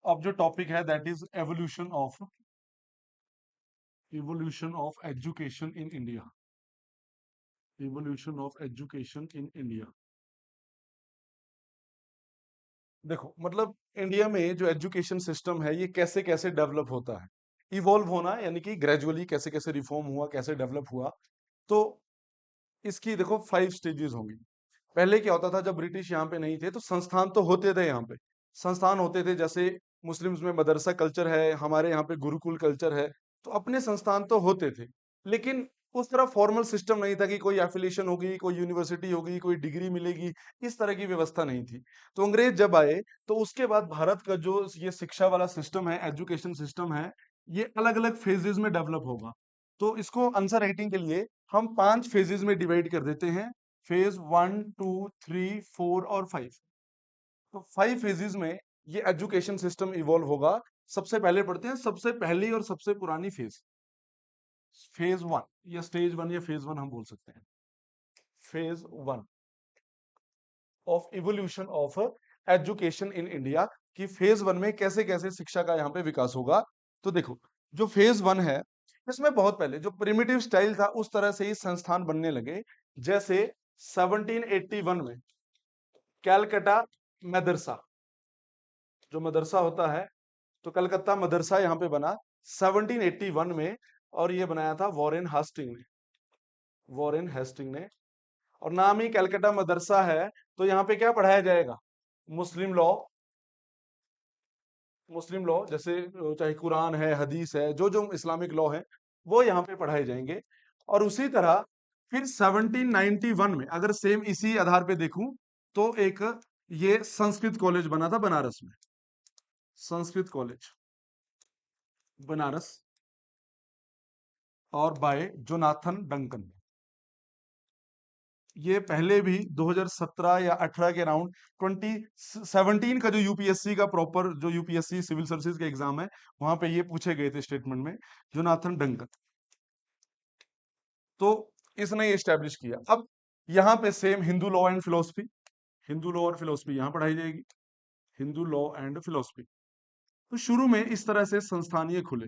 अब जो टॉपिक है that is evolution of education in India. Evolution of education in India. देखो मतलब इंडिया में जो एजुकेशन सिस्टम है ये कैसे कैसे डेवलप होता है, इवॉल्व होना यानी कि ग्रेजुअली कैसे कैसे रिफॉर्म हुआ, कैसे डेवलप हुआ। तो इसकी देखो 5 स्टेजेस होंगी। पहले क्या होता था, जब ब्रिटिश यहाँ पे नहीं थे तो संस्थान तो होते थे यहाँ पे, संस्थान होते थे, जैसे मुस्लिम्स में मदरसा कल्चर है, हमारे यहाँ पे गुरुकुल कल्चर है, तो अपने संस्थान तो होते थे, लेकिन उस तरह फॉर्मल सिस्टम नहीं था कि कोई एफिलिएशन होगी, कोई यूनिवर्सिटी होगी, कोई डिग्री मिलेगी, इस तरह की व्यवस्था नहीं थी। तो अंग्रेज जब आए तो उसके बाद भारत का जो ये शिक्षा वाला सिस्टम है, एजुकेशन सिस्टम है, ये अलग अलग फेजेस में डेवलप होगा। तो इसको आंसर राइटिंग के लिए हम 5 फेजेस में डिवाइड कर देते हैं, फेज 1, 2, 3, 4 और 5। तो 5 फेजेस में ये एजुकेशन सिस्टम इवॉल्व होगा। सबसे पहले पढ़ते हैं सबसे पहली और सबसे पुरानी फेज, फेज 1 या स्टेज 1 या फेज 1 हम बोल सकते हैं। Phase 1 of evolution of education in India, कि फेज 1 में कैसे कैसे शिक्षा का यहाँ पे विकास होगा। तो देखो, जो फेज 1 है इसमें बहुत पहले जो प्रिमिटिव स्टाइल था उस तरह से ही संस्थान बनने लगे। जैसे 1781 में कैलकटा मदरसा, जो मदरसा होता है, तो कलकत्ता मदरसा यहाँ पे बना 1781 में, और ये बनाया था वॉरेन हास्टिंग ने, वॉरेन हेस्टिंग ने। और नाम ही कैलकटा मदरसा है, तो यहाँ पे क्या पढ़ाया जाएगा, मुस्लिम लॉ, मुस्लिम लॉ जैसे चाहे कुरान है, हदीस है, जो जो इस्लामिक लॉ है वो यहाँ पे पढ़ाए जाएंगे। और उसी तरह फिर 1791 में अगर सेम इसी आधार पे देखूं तो एक ये संस्कृत कॉलेज बना था बनारस में, संस्कृत कॉलेज बनारस, और बाय जोनाथन डंकन। ये पहले भी 2017 या 18 के अराउंड 2017 का जो यूपीएससी का प्रॉपर जो यूपीएससी सिविल सर्विसेज का एग्जाम है वहां पे ये पूछे गए थे स्टेटमेंट में, जोनाथन डंकन। तो इसने ये स्टैब्लिश किया। अब यहाँ पे same Hindu law and philosophy, Hindu law और फिलोसफी यहाँ पढ़ाई जाएगी, हिंदू लॉ एंड फिलोसफी। तो शुरू में इस तरह से संस्थान ये खुले,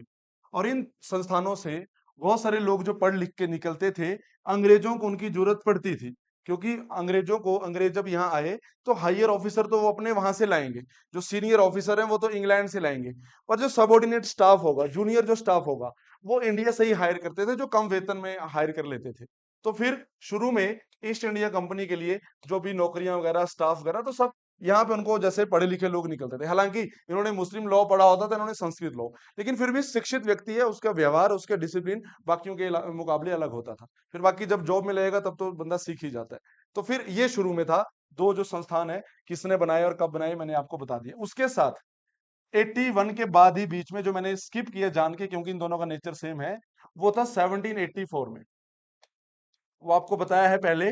और इन संस्थानों से बहुत सारे लोग जो पढ़ लिख के निकलते थे, अंग्रेजों को उनकी जरूरत पड़ती थी, क्योंकि अंग्रेजों को, अंग्रेज जब यहाँ आए तो हायर ऑफिसर तो वो अपने वहां से लाएंगे, जो सीनियर ऑफिसर हैं वो तो इंग्लैंड से लाएंगे, और जो सबॉर्डिनेट स्टाफ होगा, जूनियर जो स्टाफ होगा, वो इंडिया से ही हायर करते थे, जो कम वेतन में हायर कर लेते थे। तो फिर शुरू में ईस्ट इंडिया कंपनी के लिए जो भी नौकरियां वगैरह, स्टाफ वगैरह, तो सब यहाँ पे उनको जैसे पढ़े लिखे लोग निकलते थे। हालांकि इन्होंने मुस्लिम लॉ पढ़ा होता था, इन्होंने संस्कृत लॉ, लेकिन फिर भी शिक्षित व्यक्ति है, उसका व्यवहार, उसका डिसिप्लिन बाकियों के मुकाबले अलग होता था। फिर बाकी जब जॉब में लगेगा तब तो बंदा सीख ही जाता है। तो फिर ये शुरू में था। दो जो संस्थान है, किसने बनाए और कब बनाए मैंने आपको बता दिया। उसके साथ 81 के बाद ही बीच में जो मैंने स्किप किया जान के, क्योंकि इन दोनों का नेचर सेम है, वो था 1784 में। वो आपको बताया है पहले,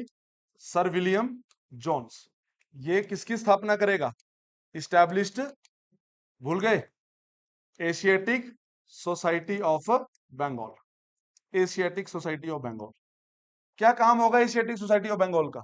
सर विलियम जोन्स। ये किसकी स्थापना करेगा, इस्टेब्लिश्ड, भूल गए, Asiatic Society of Bengal, Asiatic Society of Bengal. क्या काम होगा एशियाटिक सोसाइटी ऑफ बंगाल का,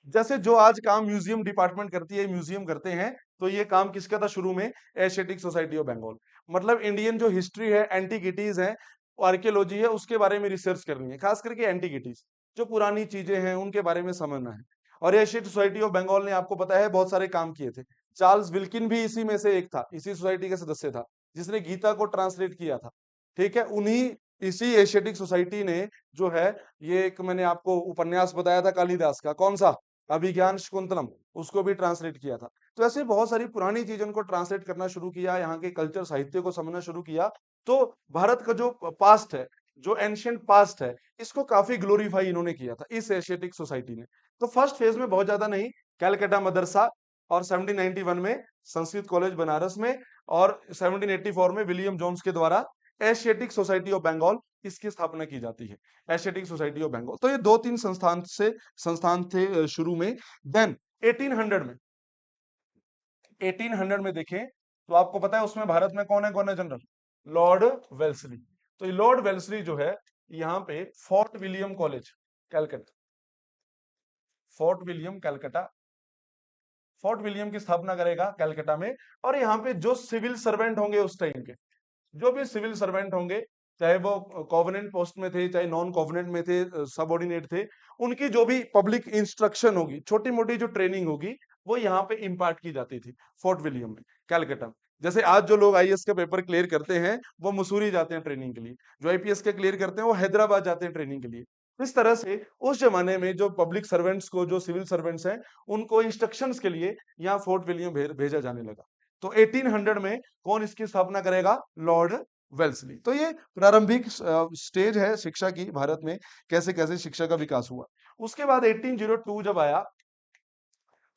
जैसे जो आज काम म्यूजियम डिपार्टमेंट करती है, म्यूजियम करते हैं, तो ये काम किसका था शुरू में, एशियाटिक सोसाइटी ऑफ बंगाल। मतलब इंडियन जो हिस्ट्री है, एंटीकिटीज है, आर्कियोलॉजी है, उसके बारे में रिसर्च करनी है, खास करके एंटीकिटीज, जो पुरानी चीजें हैं उनके बारे में समझना है। और एशियाटिक सोसाइटी ऑफ बंगाल ने आपको पता है बहुत सारे काम किए थे। चार्ल्स विल्किन भी इसी में से एक था, इसी सोसाइटी का सदस्य था, जिसने गीता को ट्रांसलेट किया था। ठीक है, उन्हीं, इसी एशियाटिक सोसाइटी ने जो है, ये एक मैंने आपको उपन्यास बताया था कालिदास का, कौन सा, अभिज्ञान शकुंतलम, उसको भी ट्रांसलेट किया था। तो ऐसे बहुत सारी पुरानी चीजों को ट्रांसलेट करना शुरू किया, यहाँ के कल्चर साहित्य को समझना शुरू किया। तो भारत का जो पास्ट है, जो एंशियंट पास्ट है, इसको काफी ग्लोरीफाई इन्होंने किया था इस एशियाटिक सोसाइटी ने। तो फर्स्ट फेज में बहुत ज्यादा नहीं, कैलकाटा मदरसा, और 1791 में संस्कृत कॉलेज बनारस में, और 1784 में विलियम जोन्स के द्वारा एशियाटिक सोसाइटी ऑफ बंगाल, इसकी स्थापना की जाती है, एशियाटिक सोसाइटी ऑफ बंगाल। तो ये दो तीन संस्थान थे शुरू में। देन 1800 में, 1800 में देखें तो आपको पता है उसमें भारत में कौन है जनरल, लॉर्ड वेल्सली। तो ये लॉर्ड वेल्सली जो है, यहाँ पे fort William college, Calcutta, fort William Calcutta, fort William की स्थापना करेगा कलकत्ता में। और यहाँ पे जो सिविल सर्वेंट होंगे उस टाइम के, जो भी सिविल सर्वेंट होंगे, चाहे वो कॉवेनेंट पोस्ट में थे, चाहे नॉन कॉवेनेंट में थे, सबऑर्डिनेट थे, उनकी जो भी पब्लिक इंस्ट्रक्शन होगी, छोटी मोटी जो ट्रेनिंग होगी, वो यहाँ पे इम्पार्ट की जाती थी फोर्ट विलियम में, कैलकटा में। जैसे आज जो लोग आईएएस का पेपर क्लियर करते हैं वो मसूरी जाते हैं ट्रेनिंग के लिए, जो आईपीएस का क्लियर करते हैं वो हैदराबाद जाते हैं ट्रेनिंग के लिए। इस तरह से उस जमाने में जो पब्लिक सर्वेंट्स को, जो सिविल सर्वेंट्स हैं, उनको इंस्ट्रक्शंस के लिए यहाँ फोर्ट विलियम भेजा जाने लगा। तो 1800 में कौन इसकी स्थापना करेगा? Lord Wellesley. तो ये प्रारंभिक स्टेज है शिक्षा की भारत में, कैसे कैसे शिक्षा का विकास हुआ। उसके बाद 1802 जब आया,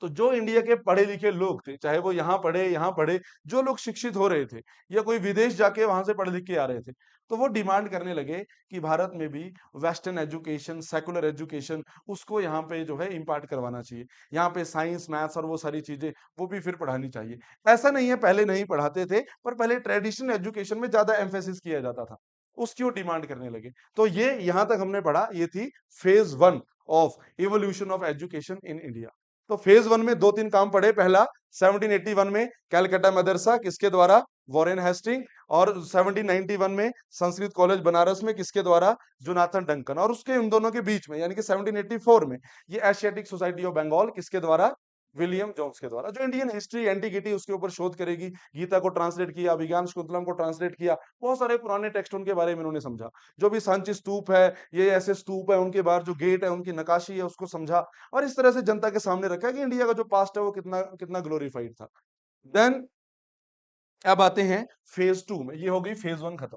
तो जो इंडिया के पढ़े लिखे लोग थे, चाहे वो यहाँ पढ़े, जो लोग शिक्षित हो रहे थे या कोई विदेश जाके वहां से पढ़ लिख के आ रहे थे, तो वो डिमांड करने लगे कि भारत में भी वेस्टर्न एजुकेशन, सेकुलर एजुकेशन, उसको यहाँ पे जो है इम्पार्ट करवाना चाहिए। यहाँ पे साइंस, मैथ्स और वो सारी चीजें वो भी फिर पढ़ानी चाहिए। ऐसा नहीं है पहले नहीं पढ़ाते थे, पर पहले ट्रेडिशनल एजुकेशन में ज्यादा एम्फेसिस किया जाता था, उसकी वो डिमांड करने लगे। तो ये यहां तक हमने पढ़ा, ये थी phase 1 of evolution of education in India. तो फेज 1 में दो तीन काम पढ़े। पहला 1781 में कैलकाटा मदरसा, किसके द्वारा? Warren Hastings. और 1791 में संस्कृत कॉलेज बनारस में, किसके द्वारा? Jonathan Duncan. और उसके इन दोनों के बीच में यानी कि 1784 में ये एशियाटिक सोसाइटी ऑफ बंगाल, किसके द्वारा? विलियम जोन्स के द्वारा। जो इंडियन हिस्ट्री, एंटीकिटी, उसके ऊपर शोध करेगी। गीता को ट्रांसलेट किया, अभिज्ञान शाकुंतलम को ट्रांसलेट किया, बहुत सारे पुराने टेक्स्ट उनके बारे में उन्होंने समझा। जो भी सांची स्तूप है, ये ऐसे स्तूप है, उनके बाहर जो गेट है, उनकी नकाशी है, उसको समझा। और इस तरह से जनता के सामने रखा कि इंडिया का जो पास्ट है वो कितना कितना ग्लोरीफाइड था। देन अब आते हैं फेज 2 में। ये हो गई फेज 1 खत्म।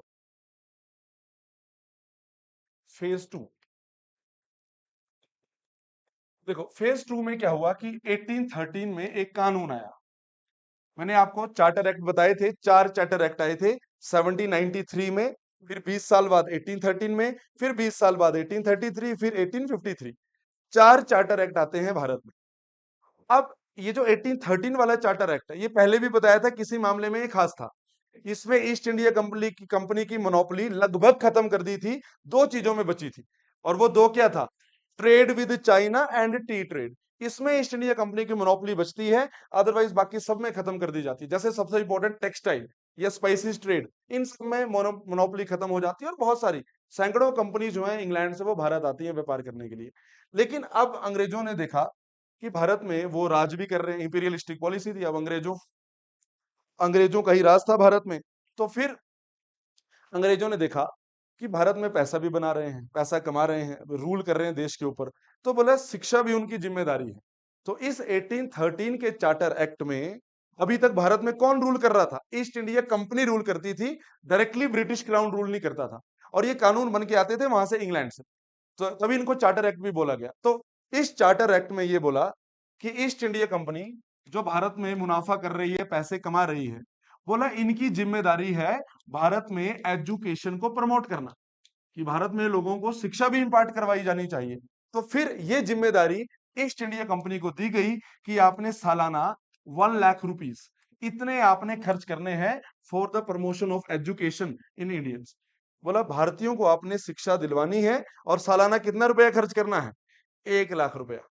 फेज 2 देखो, फेज 2 में क्या हुआ कि 1813 में एक कानून आया। मैंने आपको चार्टर एक्ट बताए थे, 4 चार्टर एक्ट आए थे 1793 में, फिर 20 साल बाद 1813 में, फिर 20 साल बाद 1833, फिर 1853। 4 चार्टर एक्ट आते हैं भारत में। अब ये जो 1813 वाला चार्टर एक्ट है, ये पहले भी बताया था किसी मामले में ये खास था। इसमें ईस्ट इंडिया कंपनी की मोनोपोली लगभग खत्म कर दी थी। दो चीजों में बची थी, और वो दो क्या था? Trade with China and T trade. इसमें ईस्ट इंडिया कंपनी की मोनोपोली बचती है, अदरवाइज बाकी सब में खत्म कर दी जाती है। जैसे सबसे इंपॉर्टेंट टेक्सटाइल या स्पाइसेस ट्रेड, इन सब में मोनोपोली खत्म हो जाती है, और बहुत सारी सैकड़ों कंपनी जो है इंग्लैंड से वो भारत आती है व्यापार करने के लिए। लेकिन अब अंग्रेजों ने देखा कि भारत में वो राज भी कर रहे हैं, इंपीरियलिस्टिक पॉलिसी थी, अब अंग्रेजों अंग्रेजों का ही राज था भारत में। तो फिर अंग्रेजों ने देखा कि भारत में पैसा भी बना रहे हैं, पैसा कमा रहे हैं, रूल कर रहे हैं देश के ऊपर, तो बोला शिक्षा भी उनकी जिम्मेदारी है। तो इस 1813 के चार्टर एक्ट में अभी तक भारत में कौन रूल कर रहा था? ईस्ट इंडिया कंपनी रूल करती थी, डायरेक्टली ब्रिटिश क्राउन रूल नहीं करता था। और ये कानून बन के आते थे वहां से, इंग्लैंड से। तो तभी इनको चार्टर एक्ट भी बोला गया। तो इस चार्टर एक्ट में ये बोला कि ईस्ट इंडिया कंपनी जो भारत में मुनाफा कर रही है, पैसे कमा रही है, बोला इनकी जिम्मेदारी है भारत में एजुकेशन को प्रमोट करना, कि भारत में लोगों को शिक्षा भी इंपार्ट करवाई जानी चाहिए। तो फिर ये जिम्मेदारी ईस्ट इंडिया कंपनी को दी गई कि आपने सालाना 1 लाख रुपीस इतने आपने खर्च करने हैं for the promotion of education in Indians. बोला भारतीयों को आपने शिक्षा दिलवानी है, और सालाना कितना रुपया खर्च करना है? 1 लाख रुपया।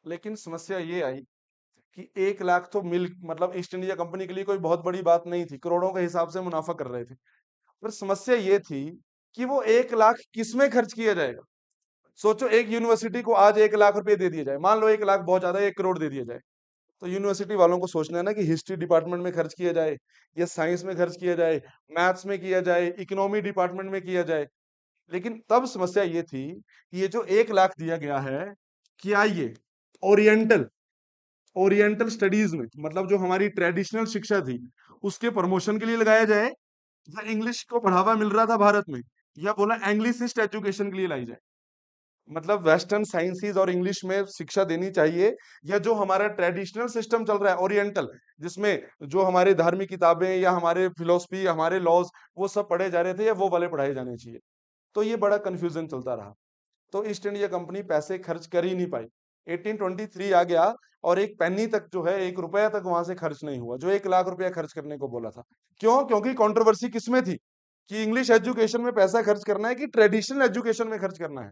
लेकिन समस्या ये आई कि 1 लाख तो मिल मतलब ईस्ट इंडिया कंपनी के लिए कोई बहुत बड़ी बात नहीं थी, करोड़ों के हिसाब से मुनाफा कर रहे थे। पर समस्या ये थी कि वो 1 लाख किसमें खर्च किया जाएगा? सोचो, एक यूनिवर्सिटी को आज 1 लाख रुपए दे दिए जाए, मान लो 1 लाख बहुत ज्यादा है, 1 करोड़ दे दिया जाए, तो यूनिवर्सिटी वालों को सोचना है ना कि हिस्ट्री डिपार्टमेंट में खर्च किया जाए, या साइंस में खर्च किया जाए, मैथ्स में किया जाए, इकोनॉमी डिपार्टमेंट में किया जाए। लेकिन तब समस्या ये थी कि ये जो 1 लाख दिया गया है, क्या ये ओरिएंटल ओरिएंटल स्टडीज में, मतलब जो हमारी ट्रेडिशनल शिक्षा थी, उसके प्रमोशन के लिए लगाया जाए, या इंग्लिश को बढ़ावा मिल रहा था भारत में, या बोला एंग्लिसिस्ट एजुकेशन के लिए लाई जाए, मतलब वेस्टर्न साइंसेज और इंग्लिश में शिक्षा देनी चाहिए, या जो हमारा ट्रेडिशनल सिस्टम चल रहा है ओरिएंटल, जिसमें जो हमारे धार्मिक किताबें या हमारे फिलोसफी, हमारे लॉज, वो सब पढ़े जा रहे थे, या वो वाले पढ़ाए जाने चाहिए। तो ये बड़ा कंफ्यूजन चलता रहा। तो ईस्ट इंडिया कंपनी पैसे खर्च कर ही नहीं पाई। 1823 आ गया, और एक पेनी तक जो है, 1 रुपया तक वहां से खर्च नहीं हुआ, जो 1 लाख रुपया खर्च करने को बोला था। क्यों? क्योंकि कंट्रोवर्सी किसमें थी, कि इंग्लिश एजुकेशन में पैसा खर्च करना है कि ट्रेडिशनल एजुकेशन में खर्च करना है।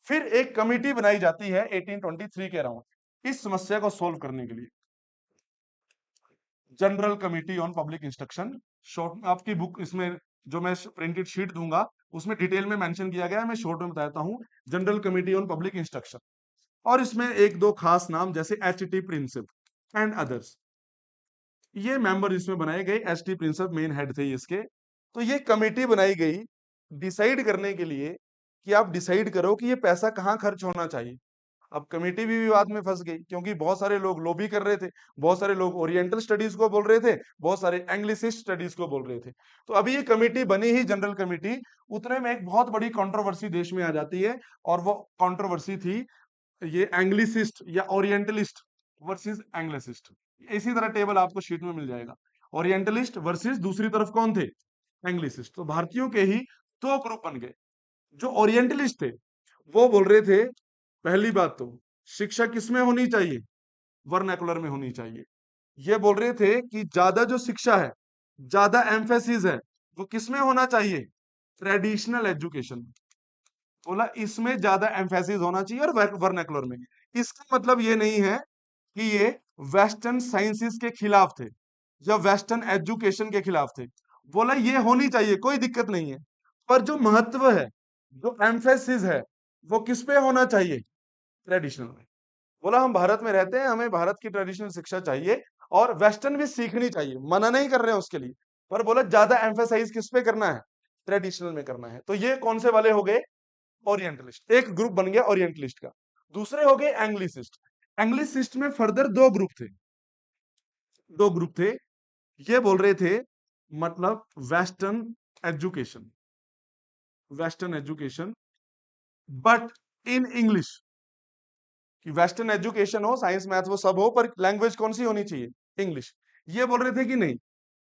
फिर एक कमिटी बनाई जाती है 1823 के अराउंड, इस समस्या को सोल्व करने के लिए। General committee on public instruction. Short में आपकी बुक इसमें जो मैं प्रिंटेड शीट दूंगा उसमें डिटेल में मेंशन किया गया है, मैं शॉर्ट में बताता हूँ। General committee on public instruction, और इसमें एक दो खास नाम जैसे H T Prinsep and others, ये मेंबर इसमें बनाए गए। S T Prinsep main head थे इसके। तो ये कमेटी बनाई गई डिसाइड करने के लिए कि आप डिसाइड करो कि ये पैसा कहाँ खर्च होना चाहिए। अब कमेटी भी विवाद में फंस गई क्योंकि बहुत सारे लोग लॉबी कर रहे थे, बहुत सारे लोग ओरिएंटल स्टडीज को बोल रहे थे, बहुत सारे एंग्लिसिस्ट स्टडीज को बोल रहे थे। तो अभी ये कमेटी बनी ही जनरल कमेटी, उतने में एक बहुत बड़ी कंट्रोवर्सी देश में आ जाती है, और वो कंट्रोवर्सी थी ये एंग्लिसिस्ट या ओरिएंटलिस्ट वर्सेस एंग्लिसिस्ट। इसी तरह टेबल आपको शीट में मिल जाएगा। ओरिएंटलिस्ट वर्सेस दूसरी तरफ कौन थे, एंग्लिसिस्ट। तो भारतीयों के ही दो ग्रुप बन गए। जो ओरिएंटलिस्ट थे वो बोल रहे थे पहली बात तो शिक्षा किसमें होनी चाहिए, वर्नाकुलर में होनी चाहिए। ये बोल रहे थे कि ज्यादा जो शिक्षा है, ज्यादा एम्फेसिस है, वो किसमें होना चाहिए, ट्रेडिशनल एजुकेशन। बोला इसमें ज्यादा एम्फेसिस होना चाहिए और वर्नाकुलर में। इसका मतलब ये नहीं है कि ये वेस्टर्न साइंसेस के खिलाफ थे या वेस्टर्न एजुकेशन के खिलाफ थे। बोला ये होनी चाहिए, कोई दिक्कत नहीं है, पर जो महत्व है, जो एम्फेसिस है, वो किस पे होना चाहिए, ट्रेडिशनल में। बोला हम भारत में रहते हैं, हमें भारत की ट्रेडिशनल शिक्षा चाहिए और वेस्टर्न भी सीखनी चाहिए, मना नहीं कर रहे हैं उसके लिए, पर बोला ज्यादा एम्फेसाइज किस पे करना है, ट्रेडिशनल में करना है। तो ये कौन से वाले हो गए, ओरिएंटलिस्ट। एक ग्रुप बन गया ओरिएंटलिस्ट का। दूसरे हो गए एंग्लिसिस्ट। एंग्लिसिस्ट में फर्दर दो ग्रुप थे, दो ग्रुप थे। ये बोल रहे थे मतलब western education, western education but in English, कि वेस्टर्न एजुकेशन हो, साइंस मैथ वो सब हो, पर लैंग्वेज कौन सी होनी चाहिए, इंग्लिश। ये बोल रहे थे कि नहीं,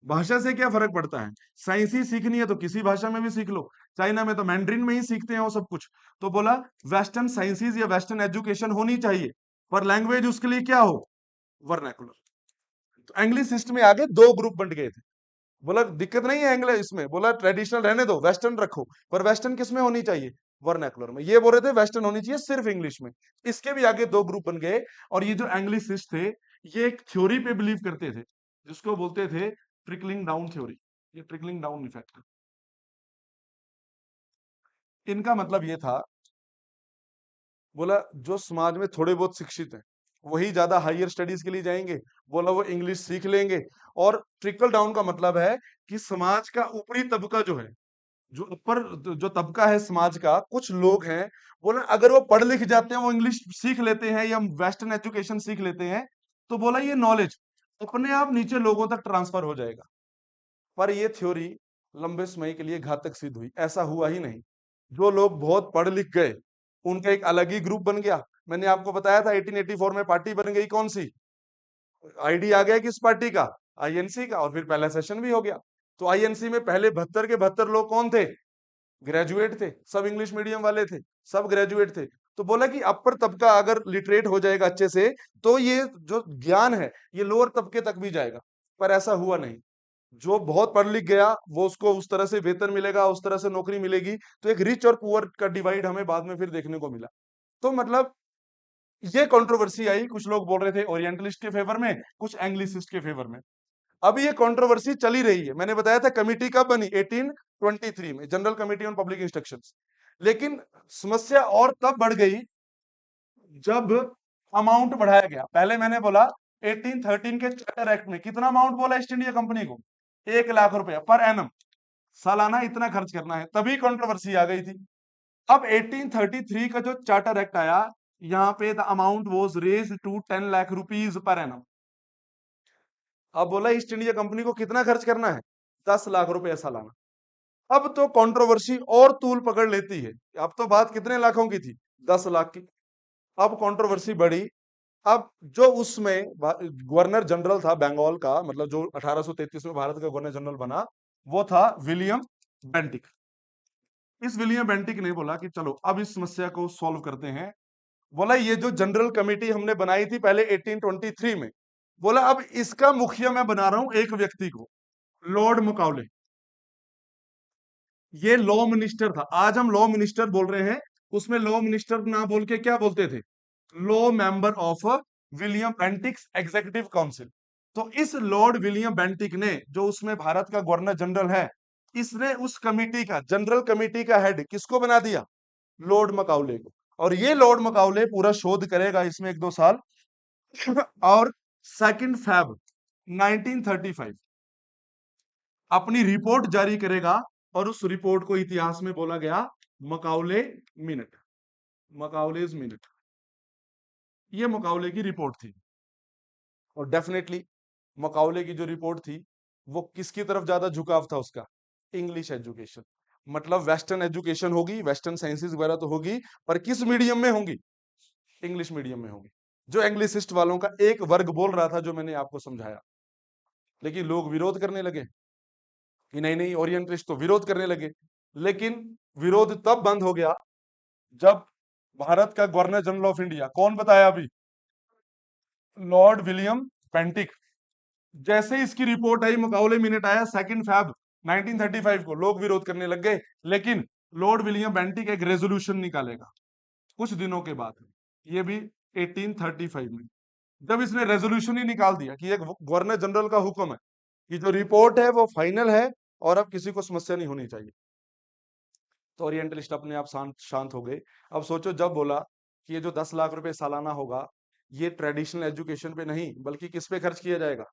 भाषा से क्या फर्क पड़ता है, साइंस ही सीखनी है तो किसी भाषा में भी सीख लो, चाइना में तो मैंड्रिन में ही सीखते हैं वो सब कुछ। तो बोला वेस्टर्न साइंसेज या वेस्टर्न एजुकेशन होनी चाहिए, पर लैंग्वेज उसके लिए क्या हो, वर्नाकुलर। तो इंग्लिश में आगे दो ग्रुप बन गए थे। बोला दिक्कत नहीं है इंग्लिश इसमें, बोला ट्रेडिशनल रहने दो, वेस्टर्न रखो, पर वेस्टर्न किस में होनी चाहिए, वर्नाकुलर में। ये बोल रहे थे वेस्टर्न होनी चाहिए सिर्फ इंग्लिश में। इसके भी आगे दो ग्रुप बन गए। और ये जो एंग्लिसिस्ट थे, ये एक थ्योरी पे बिलीव करते थे जिसको बोलते थे ट्रिकलिंग डाउन थ्योरी। ये ट्रिकलिंग डाउन इफेक्ट, इनका मतलब ये था, बोला जो समाज में थोड़े बहुत शिक्षित हैं वही ज्यादा हायर स्टडीज के लिए जाएंगे, बोला वो इंग्लिश सीख लेंगे। और ट्रिकल डाउन का मतलब है कि समाज का ऊपरी तबका जो है, जो ऊपर जो तबका है समाज का, कुछ लोग हैं, बोला अगर वो पढ़ लिख जाते हैं, वो इंग्लिश सीख लेते हैं या वेस्टर्न एजुकेशन सीख लेते हैं, तो बोला ये नॉलेज अपने आप नीचे लोगों तक ट्रांसफर हो जाएगा। पर ये थ्योरी लंबे समय के लिए घातक सिद्ध हुई, ऐसा हुआ ही नहीं। जो लोग बहुत पढ़ लिख गए उनका एक अलग ही ग्रुप बन गया। मैंने आपको बताया था 1884 में पार्टी बन गई, कौन सी, आईडी आ गया किस पार्टी का, आईएनसी का, और फिर पहला सेशन भी हो गया। तो आईएनसी में पहले 72 के 72 लोग कौन थे, ग्रेजुएट थे, सब इंग्लिश मीडियम वाले थे, सब ग्रेजुएट थे। तो बोला कि अपर तबका अगर लिटरेट हो जाएगा अच्छे से, तो ये जो ज्ञान है ये लोअर तबके तक भी जाएगा। पर ऐसा हुआ नहीं। जो बहुत पढ़ लिख गया वो उसको उस तरह से वेतन मिलेगा, उस तरह से नौकरी मिलेगी। तो एक रिच और पुअर का डिवाइड हमें बाद में फिर देखने को मिला। तो मतलब ये कंट्रोवर्सी आई, कुछ लोग बोल रहे थे ओरिएंटलिस्ट के फेवर में, कुछ एंग्लिसिस्ट के फेवर में। अब ये कंट्रोवर्सी चली रही है। मैंने बताया था कमिटी कब बनी, 1823 में, general committee on public instructions. लेकिन समस्या और तब बढ़ गई जब अमाउंट बढ़ाया गया। पहले मैंने बोला 1813 के चार्टर एक्ट में कितना अमाउंट बोला ईस्ट इंडिया कंपनी को, 1 लाख रुपया पर एनम, सालाना इतना खर्च करना है, तभी कंट्रोवर्सी आ गई थी। अब 1833 का जो चार्टर एक्ट आया, यहाँ पे the amount was raise to 10 lakh rupees per annum. अब बोला ईस्ट इंडिया कंपनी को कितना खर्च करना है, 10 लाख रुपया सालाना। अब तो कंट्रोवर्सी और तूल पकड़ लेती है। अब तो बात कितने लाखों की थी, 10 लाख की। अब कंट्रोवर्सी बढ़ी। अब जो उसमें गवर्नर जनरल था बंगाल का, मतलब जो 1833 में भारत का गवर्नर जनरल बना, वो था विलियम बेंटिक। इस विलियम बेंटिक ने बोला कि चलो अब इस समस्या को सॉल्व करते हैं। बोला ये जो जनरल कमेटी हमने बनाई थी पहले 1823 में, बोला अब इसका मुखिया मैं बना रहा हूं एक व्यक्ति को, लॉर्ड मुकावले। ये लॉ मिनिस्टर था, आज हम लॉ मिनिस्टर बोल रहे हैं, उसमें लॉ मिनिस्टर ना बोल के क्या बोलते थे, law member of William Bentinck's executive council. तो इस लॉर्ड विलियम बेंटिक ने, जो उसमें भारत का गवर्नर जनरल है, इसने उस कमिटी का, जनरल कमिटी का हेड किसको बना दिया? लॉर्ड मकाउले को। और ये लॉर्ड मकाउले पूरा शोध करेगा इसमें 1-2 साल और 2 फरवरी 1935 अपनी रिपोर्ट जारी करेगा, और उस रिपोर्ट को इतिहास में बोला गया मकाउले मिनट, मकाउलेज मिनट। ये मकाउले की रिपोर्ट थी। और डेफिनेटली मकाउले की जो रिपोर्ट थी, वो किसकी तरफ ज्यादा झुकाव था उसका? English education. मतलब वेस्टर्न एजुकेशन होगी, वेस्टर्न साइंसेस वगैरह तो होगी, पर किस मीडियम में होंगी? इंग्लिश मीडियम में होगी। जो एंग्लिसिस्ट वालों का एक वर्ग बोल रहा था, जो मैंने आपको समझाया। लेकिन लोग विरोध करने लगे कि नहीं नहीं, ओरिएंटलिस्ट तो विरोध करने लगे। लेकिन विरोध तब बंद हो गया जब भारत का गवर्नर जनरल ऑफ इंडिया, कौन बताया अभी? Lord William Bentinck. जैसे ही इसकी रिपोर्ट आई, मकाउले मिनट आया 2 फरवरी 1935 को, लोग विरोध करने लग गए। लेकिन लॉर्ड विलियम बेंटिक एक रेजोल्यूशन निकालेगा कुछ दिनों के बाद, ये भी 1835 में। जब इसने रेजोल्यूशन ही निकाल दिया कि एक गवर्नर जनरल का हुक्म है कि जो रिपोर्ट है वो फाइनल है और अब किसी को समस्या नहीं होनी चाहिए, तो ओरिएंटलिस्ट अपने आप शांत शांत हो गए। अब सोचो, जब बोला कि ये जो 10 लाख रुपए सालाना होगा, ये ट्रेडिशनल एजुकेशन पे नहीं बल्कि किस पे खर्च किया जाएगा?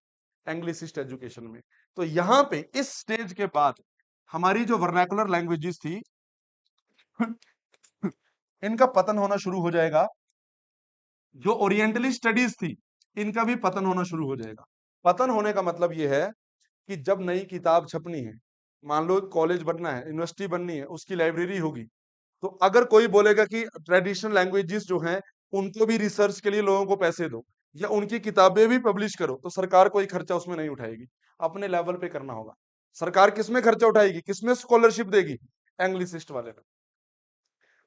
एंग्लिसिस्ट एजुकेशन में। तो यहाँ पे इस स्टेज के बाद हमारी जो वर्नाकुलर लैंग्वेजेस थी इनका पतन होना शुरू हो जाएगा। जो ओरिएंटली स्टडीज थी, इनका भी पतन होना शुरू हो जाएगा। पतन होने का मतलब यह है कि जब नई किताब छपनी है, मान लो कॉलेज बनना है, यूनिवर्सिटी बननी है, उसकी लाइब्रेरी होगी, तो अगर कोई बोलेगा कि ट्रेडिशनल लैंग्वेजेस जो हैं उनको भी रिसर्च के लिए लोगों को पैसे दो या उनकी किताबें भी पब्लिश करो, तो सरकार कोई खर्चा उसमें नहीं उठाएगी, अपने लेवल पे करना होगा। सरकार किसमें खर्चा उठाएगी, किसमें स्कॉलरशिप देगी? एंग्लिसिस्ट वाले में।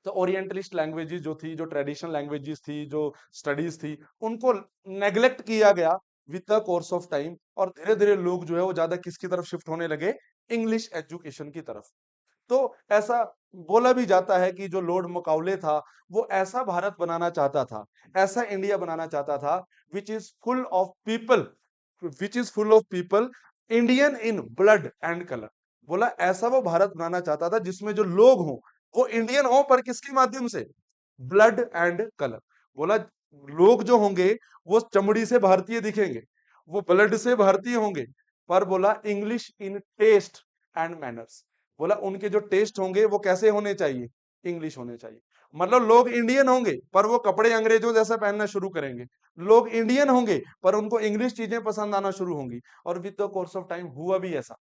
तो ओरिएंटलिस्ट लैंग्वेजेस जो थी, जो ट्रेडिशनल लैंग्वेजेस थी, जो स्टडीज थी, उनको नेग्लेक्ट किया गया with the course of time. और धीरे धीरे लोग जो है वो ज्यादा किसकी तरफ शिफ्ट होने लगे? इंग्लिश एजुकेशन की तरफ। तो ऐसा बोला भी जाता है कि जो लॉर्ड मकाउले था, वो ऐसा भारत बनाना चाहता था, ऐसा इंडिया बनाना चाहता था, which is full of people, which is full of people Indian in blood and colour. बोला ऐसा वो भारत बनाना चाहता था जिसमें जो लोग हों वो इंडियन हो, पर किसके माध्यम से? Blood and colour. बोला लोग जो होंगे वो चमड़ी से भारतीय दिखेंगे, वो ब्लड से भारतीय होंगे, पर बोला English in taste and manners. बोला उनके जो टेस्ट होंगे वो कैसे होने चाहिए? इंग्लिश होने चाहिए। मतलब लोग इंडियन होंगे पर वो कपड़े अंग्रेजों जैसा पहनना शुरू करेंगे, लोग इंडियन होंगे पर उनको इंग्लिश चीजें पसंद आना शुरू होंगी। और with the course of time हुआ भी ऐसा।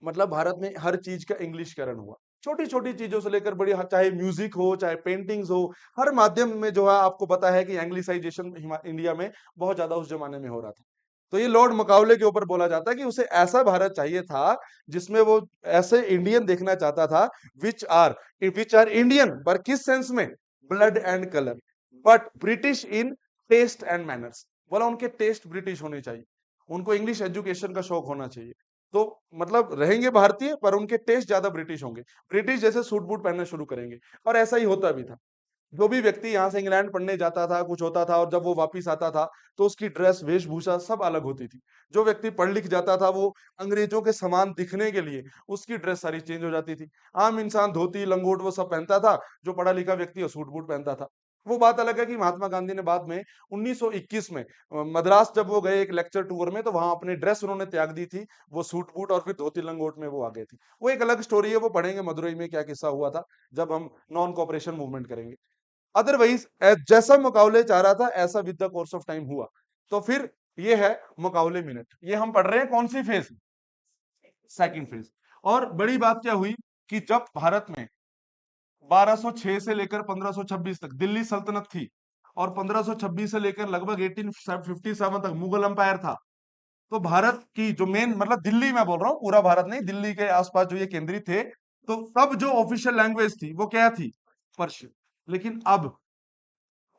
मतलब भारत में हर चीज का इंग्लिशकरण हुआ, छोटी छोटी चीजों से लेकर बड़ी, चाहे म्यूजिक हो, चाहे पेंटिंग्स हो, हर माध्यम में जो है आपको पता है कि एंग्लिसाइजेशन इंडिया में बहुत ज्यादा उस जमाने में हो रहा था। तो ये लॉर्ड मकाउले के ऊपर बोला जाता है कि उसे ऐसा भारत चाहिए था जिसमें वो ऐसे इंडियन देखना चाहता था, विच आर इंडियन, पर किस सेंस में? Blood and colour, but British in taste and manners. बोला उनके टेस्ट ब्रिटिश होने चाहिए, उनको इंग्लिश एजुकेशन का शौक होना चाहिए। तो मतलब रहेंगे भारतीय पर उनके टेस्ट ज्यादा ब्रिटिश होंगे, ब्रिटिश जैसे सूट बूट पहनना शुरू करेंगे। और ऐसा ही होता भी था। जो भी व्यक्ति यहाँ से इंग्लैंड पढ़ने जाता था, कुछ होता था, और जब वो वापिस आता था तो उसकी ड्रेस, वेशभूषा सब अलग होती थी। जो व्यक्ति पढ़ लिख जाता था वो अंग्रेजों के समान दिखने के लिए उसकी ड्रेस सारी चेंज हो जाती थी। आम इंसान धोती लंगोट वो सब पहनता था, जो पढ़ा लिखा व्यक्ति सूट बूट पहनता था। वो बात अलग है कि महात्मा गांधी ने बाद में 1921 में मद्रास जब वो गए एक लेक्चर टूर में, तो वहां अपनी ड्रेस उन्होंने त्याग दी थी, वो सूट बूट और फिर धोती लंगोट में वो आ गए थे। वो एक अलग स्टोरी है, वो पढ़ेंगे मदुरई में क्या किस्सा हुआ था जब हम नॉन कॉपरेशन मूवमेंट करेंगे। अदरवाइज जैसा मुकाउले चाह रहा था ऐसा with the course of time हुआ। तो फिर ये है मुकाउले मिनट। ये हम पढ़ रहे हैं कौन सी फेज? Second phase. और बड़ी बात क्या हुई कि जब भारत में 1206 से लेकर 1526 तक दिल्ली सल्तनत थी, और 1526 से लेकर लगभग 1857 तक मुगल अंपायर था। तो भारत की जो मेन, मतलब दिल्ली में बोल रहा हूँ, पूरा भारत नहीं, दिल्ली के आसपास जो ये केंद्रित थे, तो तब जो ऑफिशियल लैंग्वेज थी वो क्या थी? पर्शियन। लेकिन अब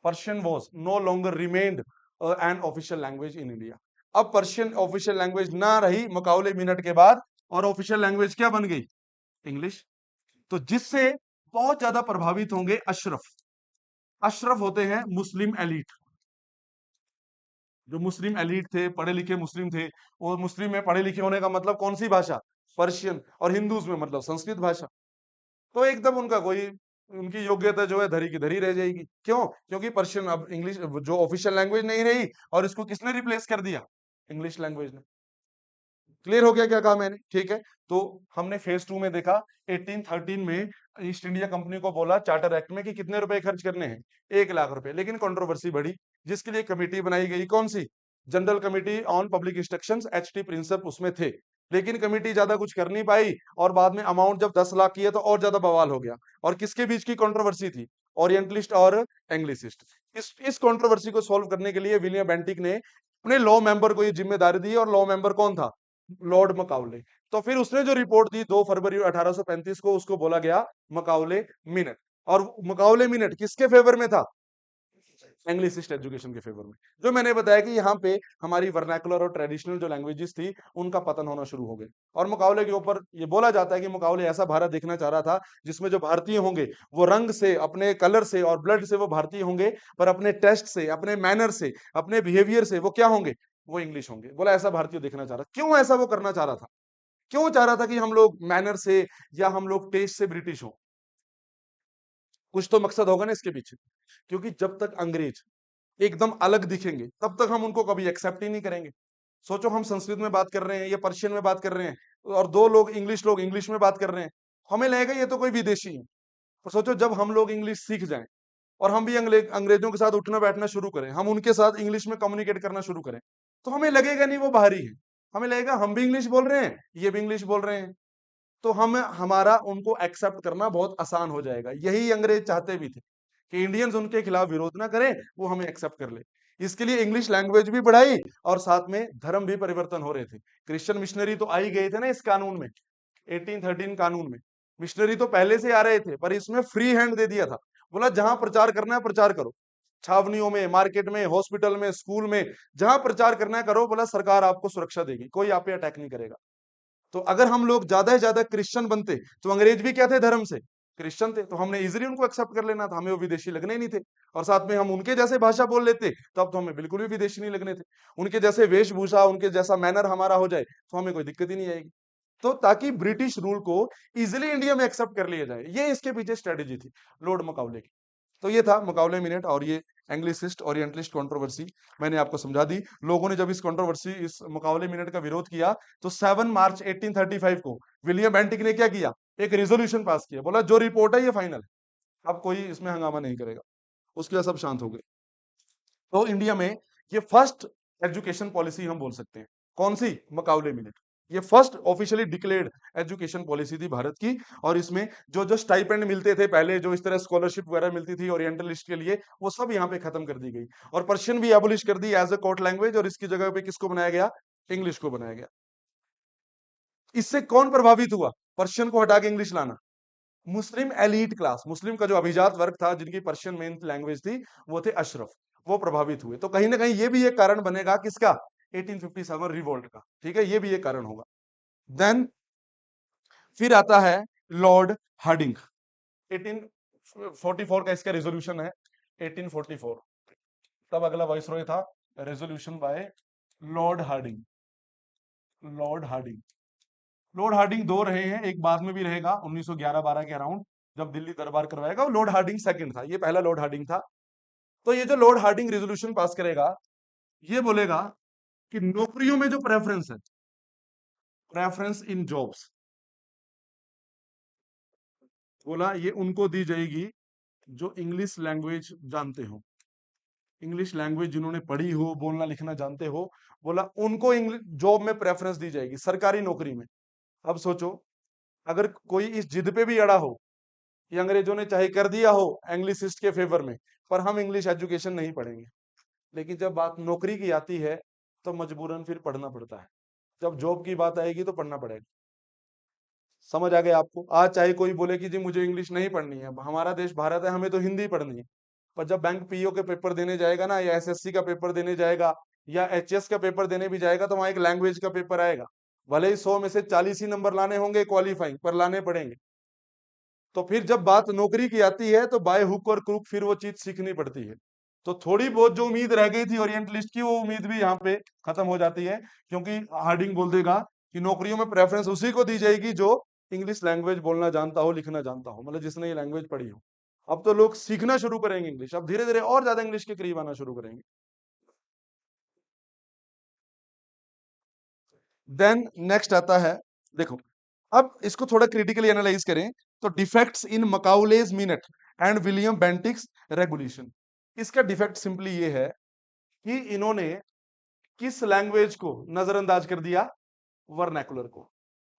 Persian was no longer remained an official language in India. अब पर्शियन ऑफिशियल लैंग्वेज ना रही मकाउले मिनट के बाद, और ऑफिशियल लैंग्वेज क्या बन गई? इंग्लिश। तो जिससे बहुत ज्यादा प्रभावित होंगे अशरफ। अशरफ होते हैं मुस्लिम एलिट। जो मुस्लिम एलिट थे, पढ़े लिखे मुस्लिम थे, वो मुस्लिम में पढ़े लिखे होने का मतलब कौन सी भाषा? पर्शियन। और हिंदूज में मतलब संस्कृत भाषा। तो एकदम उनका कोई, उनकी योग्यता जो है धरी की धरी रह जाएगी। क्यों? क्योंकि पर्शियन अब इंग्लिश जो ऑफिशियल लैंग्वेज नहीं रही, और इसको किसने रिप्लेस कर दिया? इंग्लिश लैंग्वेज ने। क्लियर हो गया क्या कहा मैंने? ठीक है। तो हमने फेज 2 में देखा, 1813 में ईस्ट इंडिया कंपनी को बोला चार्टर एक्ट में कि कितने रुपए खर्च करने हैं? 1 लाख रुपए। लेकिन कंट्रोवर्सी बढ़ी, जिसके लिए कमेटी बनाई गई, कौन सी? General committee on public instructions, H T Prinsep उसमें थे। लेकिन कमेटी ज्यादा कुछ कर नहीं पाई, और बाद में अमाउंट जब 10 लाख किया तो और ज्यादा बवाल हो गया। और किसके बीच की कंट्रोवर्सी थी? ओरिएंटलिस्ट और एंग्लिसिस्ट। इस कंट्रोवर्सी को सॉल्व करने के लिए विलियम बेंटिक ने अपने लॉ मेंबर को ये जिम्मेदारी दी, और लॉ मेंबर कौन था? लॉर्ड मकाउले। तो फिर उसने जो रिपोर्ट दी 2 फरवरी 1835 को, उसको बोला गया मकाउले मिनट। और मकाउले मिनट किसके फेवर में था? एंग्लिसिस्ट एजुकेशन के फेवर में। जो मैंने बताया कि यहाँ पे हमारी वर्नाकुलर और ट्रेडिशनल जो लैंग्वेजेस थी, उनका पतन होना शुरू हो गया। और मुकाबले के ऊपर ये बोला जाता है कि मुकाबले ऐसा भारत देखना चाह रहा था जिसमें जो भारतीय होंगे वो रंग से, अपने कलर से और ब्लड से वो भारतीय होंगे, पर अपने टेस्ट से, अपने मैनर से, अपने बिहेवियर से वो क्या होंगे? वो इंग्लिश होंगे। बोला ऐसा भारतीय देखना चाह रहा। क्यों ऐसा वो करना चाह रहा था? क्यों चाह रहा था कि हम लोग मैनर से या हम लोग टेस्ट से ब्रिटिश हो? कुछ तो मकसद होगा ना इसके पीछे। क्योंकि जब तक अंग्रेज एकदम अलग दिखेंगे, तब तक हम उनको कभी एक्सेप्ट ही नहीं करेंगे। सोचो, हम संस्कृत में बात कर रहे हैं या पर्शियन में बात कर रहे हैं, और दो लोग इंग्लिश में बात कर रहे हैं, हमें लगेगा ये तो कोई विदेशी है। और सोचो, जब हम लोग इंग्लिश सीख जाएं और हम भी अंग्रेजों के साथ उठना बैठना शुरू करें, हम उनके साथ इंग्लिश में कम्युनिकेट करना शुरू करें, तो हमें लगेगा नहीं वो बाहरी है। हमें लगेगा हम भी इंग्लिश बोल रहे हैं, ये भी इंग्लिश बोल रहे हैं। तो हम हमारा उनको एक्सेप्ट करना बहुत आसान हो जाएगा। यही अंग्रेज चाहते भी थे कि इंडियंस उनके खिलाफ विरोध ना करें, वो हमें एक्सेप्ट कर ले। इसके लिए इंग्लिश लैंग्वेज भी बढ़ाई, और साथ में धर्म भी परिवर्तन हो रहे थे। क्रिश्चियन मिशनरी तो आ ही गए थे ना इस कानून में, 1813 कानून में। मिशनरी तो पहले से आ रहे थे, पर इसमें फ्री हैंड दे दिया था। बोला जहां प्रचार करना है प्रचार करो, छावनियों में, मार्केट में, हॉस्पिटल में, स्कूल में, जहां प्रचार करना है करो। बोला सरकार आपको सुरक्षा देगी, कोई आप पे अटैक नहीं करेगा। तो अगर हम लोग ज्यादा से ज्यादा क्रिश्चियन बनते, तो अंग्रेज भी क्या थे? धर्म से क्रिश्चियन थे, तो हमने इजीली उनको एक्सेप्ट कर लेना था, हमें वो विदेशी लगने ही नहीं थे। और साथ में हम उनके जैसे भाषा बोल लेते, तो अब तो हमें बिल्कुल भी विदेशी नहीं लगने थे। उनके जैसे वेशभूषा, उनके जैसा मैनर हमारा हो जाए, तो हमें कोई दिक्कत ही नहीं आएगी। तो ताकि ब्रिटिश रूल को इजिली इंडिया में एक्सेप्ट कर लिया जाए, ये इसके पीछे स्ट्रेटेजी थी लॉर्ड मकाउले की। तो ये था मकाउले मिनट, और ये एंग्लिसिस्ट ओरिएंटलिस्ट कंट्रोवर्सी मैंने आपको समझा दी। लोगों ने जब इस मकाउले मिनट का विरोध किया, तो 7 मार्च 1835 को विलियम बेंटिक ने क्या किया? एक रेजोल्यूशन पास किया। बोला जो रिपोर्ट है ये फाइनल है, अब कोई इसमें हंगामा नहीं करेगा। उसके बाद सब शांत हो गए। तो इंडिया में ये फर्स्ट एजुकेशन पॉलिसी हम बोल सकते हैं। कौन सी? Macaulay minute. ये first officially declared education policy थी भारत की। और इसमें जो जो स्टाइपेंड मिलते थे पहले, जो इस तरह स्कॉलरशिप वगैरह मिलती थी ओरिएंटलिस्ट के लिए, वो सब यहाँ पे खत्म कर दी गई। और पर्शियन भी एबोलिश कर दी एज अ कोर्ट लैंग्वेज, और इसकी जगह पे किसको बनाया गया? इंग्लिश को बनाया गया। इससे कौन प्रभावित हुआ? पर्शियन को हटा के इंग्लिश लाना। मुस्लिम एलीट क्लास, मुस्लिम का जो अभिजात वर्ग था, जिनकी पर्शियन मेन लैंग्वेज थी, वो थे अशरफ, वो प्रभावित हुए। तो कहीं ना कहीं ये भी एक कारण बनेगा किसका? 1857 रिवोल्ट का। ठीक है, ये भी एक कारण होगा। देन फिर आता है लॉर्ड हार्डिंग। 1844 का इसका रेजोल्यूशन है, 1844। तब अगला वाइसरॉय था, resolution by Lord Hardinge. Lord Hardinge, Lord Hardinge दो रहे हैं, एक बाद में भी रहेगा 1911-12 के अराउंड, जब दिल्ली दरबार करवाएगा। वो लॉर्ड हार्डिंग सेकंड था, ये पहला लॉर्ड हार्डिंग था। तो ये जो लॉर्ड हार्डिंग रेजोल्यूशन पास करेगा, ये बोलेगा कि नौकरियों में जो प्रेफरेंस है, प्रेफरेंस इन जॉब्स, बोला ये उनको दी जाएगी जो इंग्लिश लैंग्वेज जानते हो, इंग्लिश लैंग्वेज जिन्होंने पढ़ी हो, बोलना लिखना जानते हो। बोला उनको इंग्लिश जॉब में प्रेफरेंस दी जाएगी, सरकारी नौकरी में। अब सोचो, अगर कोई इस जिद पे भी अड़ा हो, ये अंग्रेजों ने चाहे कर दिया हो एंग्लिसिस्ट के फेवर में, पर हम इंग्लिश एजुकेशन नहीं पढ़ेंगे, लेकिन जब बात नौकरी की आती है, तो मजबूरन फिर पढ़ना पड़ता है। जब जॉब की बात आएगी तो पढ़ना पड़ेगा। समझ आ गया आपको? आज चाहे कोई बोले कि जी मुझे इंग्लिश नहीं पढ़नी है, हमारा देश भारत है, हमें तो हिंदी पढ़नी है। पर जब बैंक पीओ के पेपर देने जाएगा ना, या एसएससी का पेपर देने जाएगा, या एचएस का पेपर देने भी जाएगा, तो वहां एक लैंग्वेज का पेपर आएगा। भले ही 100 में से 40 ही नंबर लाने होंगे क्वालिफाइंग, पर लाने पड़ेंगे। तो फिर जब बात नौकरी की आती है, तो बाय हुक और क्रुक फिर वो चीज सीखनी पड़ती है। तो थोड़ी बहुत जो उम्मीद रह गई थी ओरिएंटलिस्ट की, वो उम्मीद भी यहाँ पे खत्म हो जाती है, क्योंकि हार्डिंग बोल देगा कि नौकरियों में प्रेफरेंस उसी को दी जाएगी जो इंग्लिश लैंग्वेज बोलना जानता हो, लिखना जानता हो, मतलब जिसने ये लैंग्वेज पढ़ी हो। अब तो लोग सीखना शुरू करेंगे इंग्लिश, अब धीरे धीरे और ज्यादा इंग्लिश के करीब आना शुरू करेंगे। देन नेक्स्ट आता है, देखो अब इसको थोड़ा क्रिटिकली एनालाइज करें, तो defects in Macaulay's minute and William Bentinck's regulation. इसका डिफेक्ट सिंपली ये है कि इन्होंने किस लैंग्वेज को नजरअंदाज कर दिया, वर्नैकुलर को,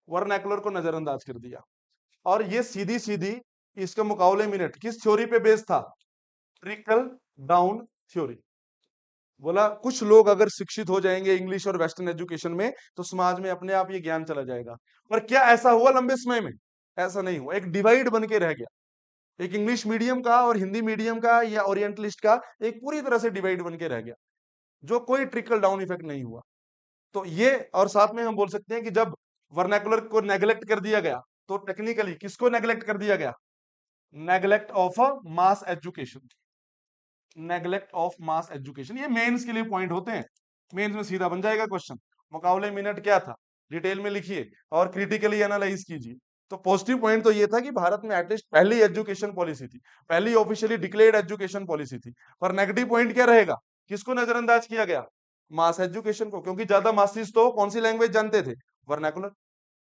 वर्नैकुलर को नजरअंदाज कर दिया। और ये सीधी सीधी इसके मुकाबले मिनट किस थ्योरी पे बेस्ड था, ट्रिकल डाउन थ्योरी। बोला कुछ लोग अगर शिक्षित हो जाएंगे इंग्लिश और वेस्टर्न एजुकेशन में, तो समाज में अपने आप ये ज्ञान चला जाएगा। पर क्या ऐसा हुआ लंबे समय में? ऐसा नहीं हुआ, एक डिवाइड बन के रह गया, एक इंग्लिश मीडियम का और हिंदी मीडियम का या ओरिएंटलिस्ट का एक पूरी तरह से डिवाइड बन के रह गया, जो कोई ट्रिकल डाउन इफेक्ट नहीं हुआ। तो ये, और साथ में हम बोल सकते हैं कि जब वर्नाकुलर को नेग्लेक्ट कर दिया गया, तो टेक्निकली किसको नेग्लेक्ट कर दिया गया, neglect of a mass education, neglect of mass education. ये मेंस के लिए पॉइंट होते हैं, मेंस में सीधा बन जाएगा क्वेश्चन। मुकाबले मिनट क्या था, डिटेल में लिखिए और क्रिटिकली एनालाइज कीजिए। तो पॉजिटिव पॉइंट तो ये था कि भारत में एटलीस्ट पहली एजुकेशन पॉलिसी थी, पहली ऑफिशियली डिक्लेयर्ड एजुकेशन पॉलिसी थी। पर नेगेटिव पॉइंट क्या रहेगा, किसको नजरअंदाज किया गया, मास एजुकेशन को, क्योंकि ज्यादा मासिस तो कौन सी लैंग्वेज जानते थे, वर्नाकुलर।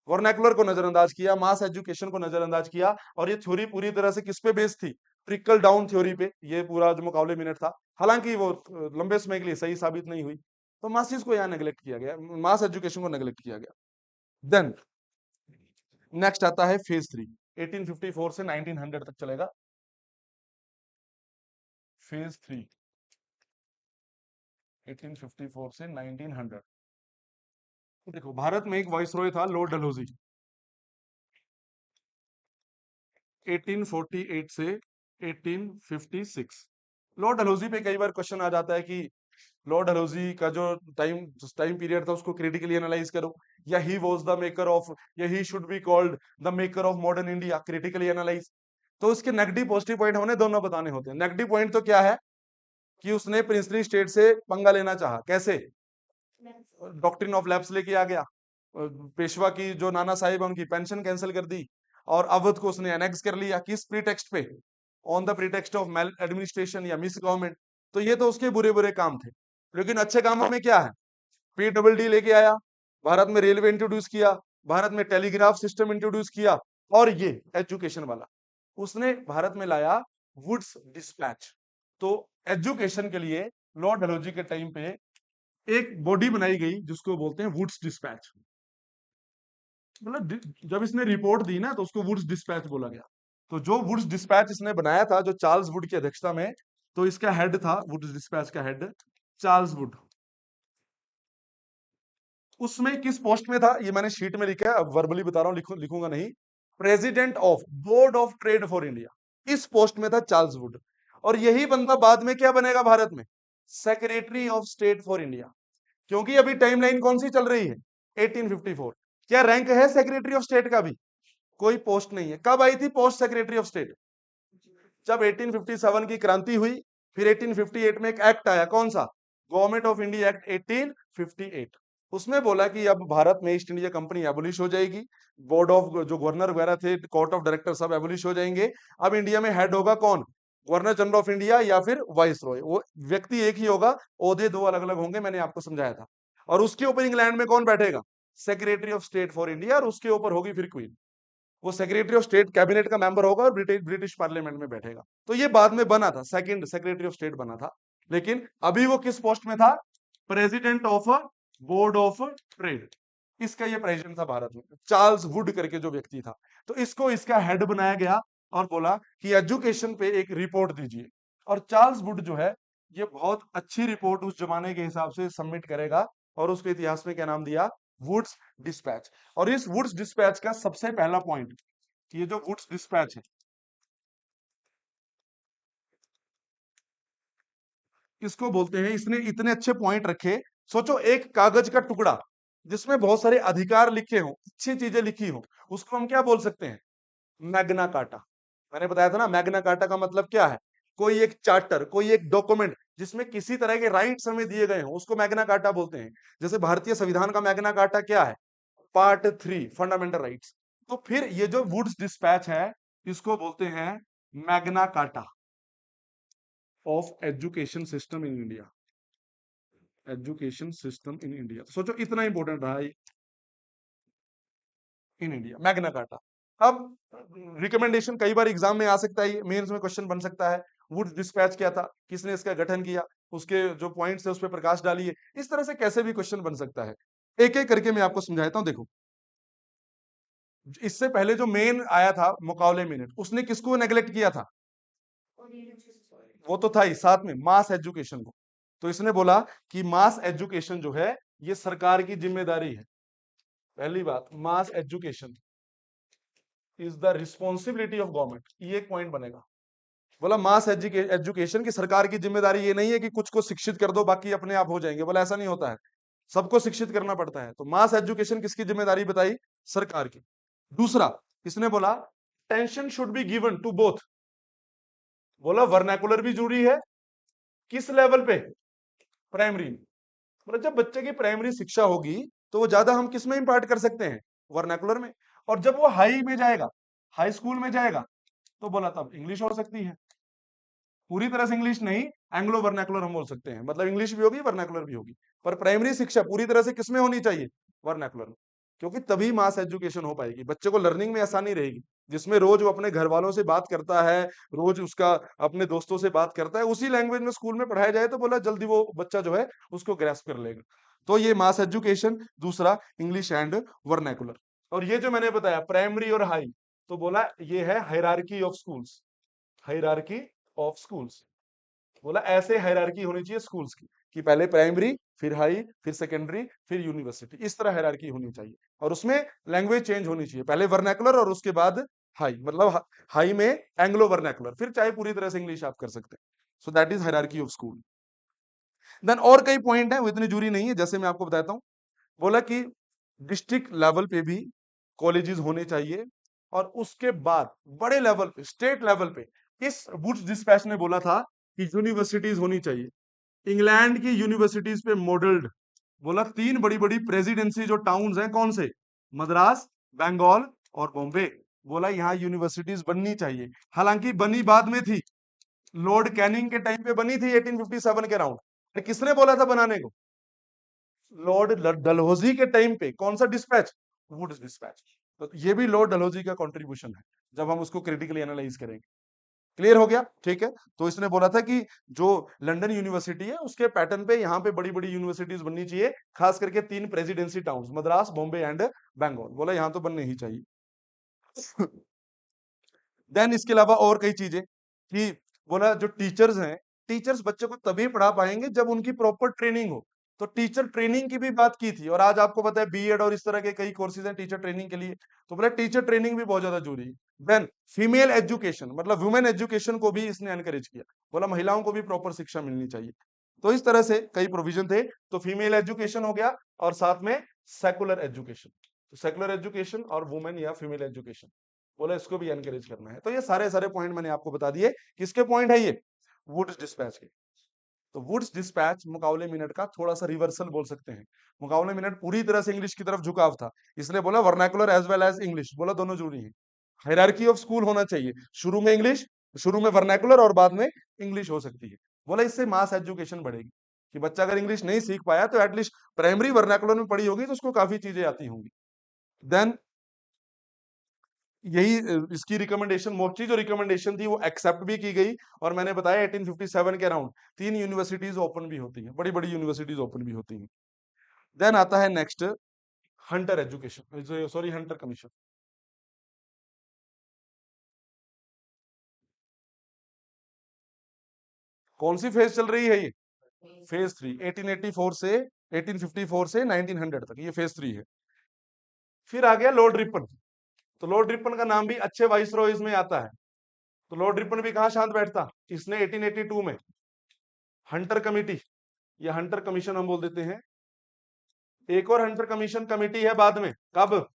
वर्नाकुलर को नजरअंदाज किया, मास एजुकेशन को नजरअंदाज किया। और ये थ्योरी पूरी तरह से किस पे बेस्ड थी, ट्रिकल डाउन थ्योरी पे। ये पूरा जो मुकाबले मिनट था, हालांकि वो लंबे समय के लिए सही साबित नहीं हुई, तो मासिस को यहाँ नेग्लेक्ट किया गया, मास एजुकेशन को नेग्लेक्ट किया गया। देन नेक्स्ट आता है फेज 3, 1854 से 1900 तक चलेगा फेज 3, 1854 से 1900। देखो भारत में एक वाइसरॉय था लॉर्ड डलहौजी, 1848 से 1856। लॉर्ड डलहौजी पे कई बार क्वेश्चन आ जाता है कि लॉर्ड डलहौजी का जो टाइम टाइम पीरियड था उसको क्रिटिकली एनालाइज करो, या he was the maker of, या he should be called the maker of modern India, critically analyse. तो उसके नेगेटिव पॉजिटिव पॉइंट हमने दोनों बताने होते हैं। नेगेटिव पॉइंट तो क्या है कि उसने प्रिंसली स्टेट से पंगा लेना चाहा, कैसे, डॉक्ट्रिन ऑफ लैप्स लेके आ गया, पेशवा की जो नाना साहिब है उनकी पेंशन कैंसिल कर दी, और अवध को उसने एनेक्स कर लिया, किस प्रीटेक्स्ट पे, on the pretext of male administration या मिस गवर्नमेंट। तो ये तो उसके बुरे बुरे काम थे। लेकिन अच्छे कामों में क्या है, PWD लेके आया, भारत में रेलवे इंट्रोड्यूस किया, भारत में टेलीग्राफ सिस्टम इंट्रोड्यूस किया, और ये एजुकेशन वाला उसने भारत में लाया, वुड्स डिस्पैच। तो एजुकेशन के लिए लॉर्ड डलहौजी के टाइम पे एक बॉडी बनाई गई जिसको बोलते हैं वुड्स डिस्पैच। मतलब जब इसने रिपोर्ट दी ना, तो उसको वुड्स डिस्पैच बोला गया। तो जो वुड्स डिस्पैच इसने बनाया था, जो चार्ल्स वुड की अध्यक्षता में, तो इसका हेड था, वुड्स डिस्पैच का हेड चार्ल्स वुड। उसमें किस पोस्ट में था, ये मैंने शीट में लिखा है, अब वर्बली बता रहा हूं, लिखूंगा नहीं। President of board of trade for India, इस पोस्ट में था चार्ल्स वुड। और यही बंदा बाद में क्या बनेगा भारत में, secretary of state for India. क्योंकि अभी टाइमलाइन कौन सी चल रही है, 1854। क्या रैंक है सेक्रेटरी ऑफ स्टेट का भी, कोई पोस्ट नहीं है। कब आई थी पोस्ट सेक्रेटरी ऑफ स्टेट, जब 1857 की क्रांति हुई, फिर 1858 में एक एक्ट आया, कौन सा, गवर्नमेंट ऑफ इंडिया एक्ट 1858। उसमें बोला कि अब भारत में ईस्ट इंडिया कंपनी एबोलिश हो जाएगी, बोर्ड ऑफ जो गवर्नर वगैरह थे, कोर्ट ऑफ डायरेक्टर सब एबोलिश हो जाएंगे। अब इंडिया में हेड होगा कौन, गवर्नर जनरल ऑफ इंडिया या फिर वाइस रॉय, वो व्यक्ति एक ही होगा, ओहदे दो अलग अलग होंगे, मैंने आपको समझाया था। और उसके ऊपर इंग्लैंड में कौन बैठेगा, secretary of state for India, और उसके ऊपर होगी फिर क्वीन। वो सेक्रेटरी ऑफ स्टेट कैबिनेट का मेंबर होगा और ब्रिटिश पार्लियामेंट में बैठेगा। तो ये बाद में बना था, सेकंड सेक्रेटरी ऑफ स्टेट बना था। लेकिन अभी वो किस पोस्ट में था, president of board of trade. इसका ये प्रेसिडेंट था भारत में, चार्ल्स वुड करके जो व्यक्ति था। तो इसको इसका हेड बनाया गया और बोला कि एजुकेशन पे एक रिपोर्ट दीजिए। और चार्ल्स वुड जो है, ये बहुत अच्छी रिपोर्ट उस जमाने के हिसाब से सबमिट करेगा, और उसके इतिहास में क्या नाम दिया, वुड्स डिस्पैच। और इस वुड्स डिस्पैच का सबसे पहला पॉइंट, ये जो वुड्स डिस्पैच है, इसको बोलते हैं, इसने इतने अच्छे पॉइंट रखे। सोचो एक कागज का टुकड़ा जिसमें बहुत सारे अधिकार लिखे हो, अच्छी चीजें लिखी हो, उसको हम क्या बोल सकते हैं, मैग्ना कार्टा। मैंने बताया था ना, मैग्ना कार्टा का मतलब क्या है, कोई एक चार्टर, कोई एक डॉक्यूमेंट जिसमें किसी तरह के राइट्स हमें दिए गए हों, उसको मैग्ना कार्टा बोलते हैं। जैसे भारतीय संविधान का मैग्ना कार्टा क्या है? Part 3 fundamental rights. तो फिर ये जो वुड्स डिस्पैच है, इसको बोलते हैं Magna carta of education system in India. Education system in India, सोचो इतना इंपॉर्टेंट रहा है इन इंडिया, मैग्ना कार्टा। अब रिकमेंडेशन कई बार एग्जाम में आ सकता है, मेंस में क्वेश्चन बन सकता है, वुड्स डिस्पैच क्या था, किसने इसका गठन किया, उसके जो पॉइंट्स है उस पर प्रकाश डालिए। इस तरह से कैसे भी क्वेश्चन बन सकता है। एक एक करके मैं आपको समझाता हूं। देखो, इससे पहले जो मेन आया था मुकाबले मिनट, उसने किसको नेग्लेक्ट किया था? वो तो था ही, साथ में मास एजुकेशन को। तो इसने बोला कि मास एजुकेशन जो है ये सरकार की जिम्मेदारी है। पहली बात, मास education is the responsibility of government, ये एक पॉइंट बनेगा। बोला मास एजुकेशन की सरकार की जिम्मेदारी, ये नहीं है कि कुछ को शिक्षित कर दो बाकी अपने आप हो जाएंगे, बोला ऐसा नहीं होता है, सबको शिक्षित करना पड़ता है। तो मास एजुकेशन किसकी जिम्मेदारी बताई? सरकार की। दूसरा, इसने बोला tension should be given to both. बोला वर्नाकुलर भी जरूरी है, किस लेवल पे? प्राइमरी में। मतलब जब बच्चे की प्राइमरी शिक्षा होगी तो वो ज्यादा हम किस में इंपार्ट कर सकते हैं? वर्नाकुलर में। और जब वो हाई में जाएगा, हाई स्कूल में जाएगा, तो बोला तब इंग्लिश हो सकती है। पूरी तरह से इंग्लिश नहीं, एंग्लो वर्नाकुलर हम बोल सकते हैं, मतलब इंग्लिश भी होगी वर्नाकुलर भी होगी, पर प्राइमरी शिक्षा पूरी तरह से किसमें होनी चाहिए? वर्नाकुलर में। क्योंकि तभी मास एजुकेशन हो पाएगी, बच्चे को लर्निंग में आसानी रहेगी। जिसमें रोज वो अपने घर वालों से बात करता है, रोज उसका अपने दोस्तों से बात करता है, उसी लैंग्वेज में स्कूल में पढ़ाया जाए तो बोला जल्दी वो बच्चा जो है उसको ग्रैस्प कर लेगा। तो ये मास एजुकेशन, दूसरा इंग्लिश एंड वर्नाकुलर। और ये जो मैंने बताया प्राइमरी और हाई, तो बोला ये है hierarchy of schools. Hierarchy of schools, बोला ऐसे हायरार्की होनी चाहिए स्कूल्स की, कि पहले प्राइमरी, फिर हाई, फिर सेकेंडरी, फिर यूनिवर्सिटी, इस तरह हायरार्की होनी चाहिए। और उसमें लैंग्वेज चेंज होनी चाहिए, पहले वर्नाकुलर और उसके बाद हाई, मतलब हाई में एंग्लो वर्नाकुलर, फिर चाहे पूरी तरह से इंग्लिश आप कर सकते हैं। So that is hierarchy of school. Then और कई पॉइंट है, वो इतनी जरूरी नहीं है, जैसे मैं आपको बताता हूं। बोला कि डिस्ट्रिक्ट लेवल पे भी कॉलेजेस होने चाहिए, और उसके बाद बड़े लेवल पे, स्टेट लेवल पे, इस वुड्स डिस्पैच ने बोला था कि यूनिवर्सिटीज होनी चाहिए। इंग्लैंड की यूनिवर्सिटीज पे मॉडल्ड। बोला तीन बड़ी बड़ी प्रेसिडेंसी जो टाउन्स हैं, कौन से? मद्रास, बंगाल और बॉम्बे। बोला यहाँ यूनिवर्सिटीज बननी चाहिए। हालांकि बनी बाद में थी, लॉर्ड कैनिंग के टाइम पे बनी थी 1857 के राउंड। किसने बोला था बनाने को? लॉर्ड डलहौजी के टाइम पे। कौन सा डिस्पैच? Woods dispatch. तो ये भी लॉर्ड डलहौजी का कंट्रीब्यूशन है, जब हम उसको क्रिटिकली एनालाइज करेंगे। क्लियर हो गया? ठीक है। तो इसने बोला था कि जो लंदन यूनिवर्सिटी है उसके पैटर्न पे यहाँ पे बड़ी बड़ी यूनिवर्सिटीज बननी चाहिए, खास करके तीन presidency towns, Madras, Bombay and Bengal. बोला यहाँ तो बनने ही चाहिए। देन इसके अलावा और कई चीजें कि बोला जो टीचर्स हैं, टीचर्स बच्चे को तभी पढ़ा पाएंगे जब उनकी प्रॉपर ट्रेनिंग हो। तो टीचर ट्रेनिंग की भी बात की थी, और आज आपको पता है बीएड और इस तरह के कई कोर्सेज हैं टीचर ट्रेनिंग के लिए। तो बोला टीचर ट्रेनिंग भी बहुत ज्यादा जरूरी है। देन फीमेल एजुकेशन, मतलब वुमेन एजुकेशन को भी इसने एनकरेज किया। बोला महिलाओं को भी प्रॉपर शिक्षा मिलनी चाहिए। तो इस तरह से कई प्रोविजन थे। तो फीमेल एजुकेशन हो गया, और साथ में सेकुलर एजुकेशन। तो सेकुलर एजुकेशन और वुमेन या फीमेल एजुकेशन, बोला इसको भी एनकरेज करना है। तो ये सारे सारे पॉइंट मैंने आपको बता दिए। किसके पॉइंट है ये? वुड्स डिस्पैच के। तो वुड्स डिस्पैच मुकाबले मिनट का थोड़ा सा रिवर्सल बोल सकते हैं। मुकाबले मिनट पूरी तरह से इंग्लिश की तरफ झुकाव था, इसलिए बोला vernacular as well as English, बोला दोनों जरूरी है। हायरार्की ऑफ स्कूल होना चाहिए, शुरू में इंग्लिश, शुरू में वर्नाकुलर और बाद में इंग्लिश हो सकती है। बोला इससे मास एजुकेशन बढ़ेगी, कि बच्चा अगर इंग्लिश नहीं सीख पाया तो एटलीस्ट प्राइमरी वर्नाकुलर में पढ़ी होगी तो उसको काफी चीजें आती होंगी। देन यही इसकी रिकमेंडेशन, मोस्टली जो रिकमेंडेशन थी वो एक्सेप्ट भी की गई। और मैंने बताया 1857 के अराउंड तीन यूनिवर्सिटीज ओपन भी होती हैं, बड़ी बड़ी यूनिवर्सिटीज ओपन भी होती हैं। देन आता है next, Hunter education, sorry Hunter commission. कौन सी फेज चल रही है ये? फेज 3, 1884 से 1854 से 1900 तक, ये फेज 3 है। फिर आ गया लॉर्ड रिपन। तो लॉर्ड रिपन का नाम भी अच्छे वाइसरॉयज में आता है। तो लॉर्ड रिपन भी कहां शांत बैठता? इसने 1882 में हंटर कमिटी या हंटर कमीशन हम बोल देते हैं। एक और हंटर कमीशन कमेटी है बाद में, कब?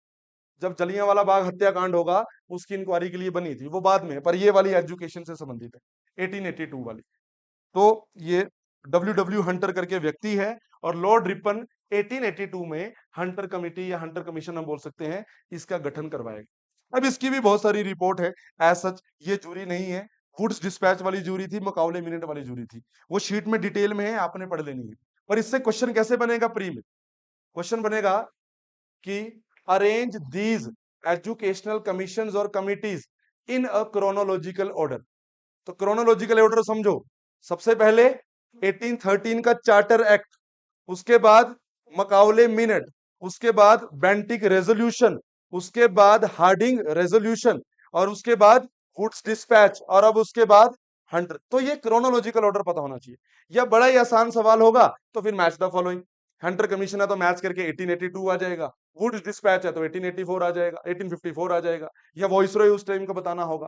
जब जलियांवाला बाग हत्याकांड होगा, उसकी इंक्वायरी के लिए बनी थी, वो बाद में, पर ये वाली एजुकेशन से संबंधित है। 1882 वाली। तो ये डब्ल्यू हंटर करके व्यक्ति है और लॉर्ड रिपन 1882 में हंटर कमेटी या हंटर कमीशन हम बोल सकते हैं, इसका गठन करवाएगा। अब इसकी भी बहुत सारी रिपोर्ट है। एज सच ये जूरी नहीं है, वुड्स डिस्पैच वाली जूरी थी, मकाउले मिनट वाली जूरी थी, वो शीट में डिटेल में है, आपने पढ़ लेनी है। पर इससे क्वेश्चन कैसे बनेगा प्री में? क्वेश्चन बनेगा कि अरेंज दीज एजुकेशनल कमीशंस और कमिटीज इन अ क्रोनोलॉजिकल ऑर्डर। तो क्रोनोलॉजिकल ऑर्डर समझो, सबसे पहले 1813 का चार्टर एक्ट, उसके बाद मकाउले मिनट, उसके बाद बेंटिक रेजोल्यूशन, उसके बाद हार्डिंग रेजोल्यूशन, और उसके बाद वुड्स डिस्पैच, और अब उसके बाद हंटर। तो ये क्रोनोलॉजिकल ऑर्डर पता होना चाहिए। या बड़ा ही आसान सवाल होगा तो फिर match the following. Hunter commission है तो मैच करके 1882 आ जाएगा, वुड्स डिस्पैच है तो 1884 आ जाएगा, 1854 आ जाएगा, या वॉइसरॉय उस टाइम का बताना होगा।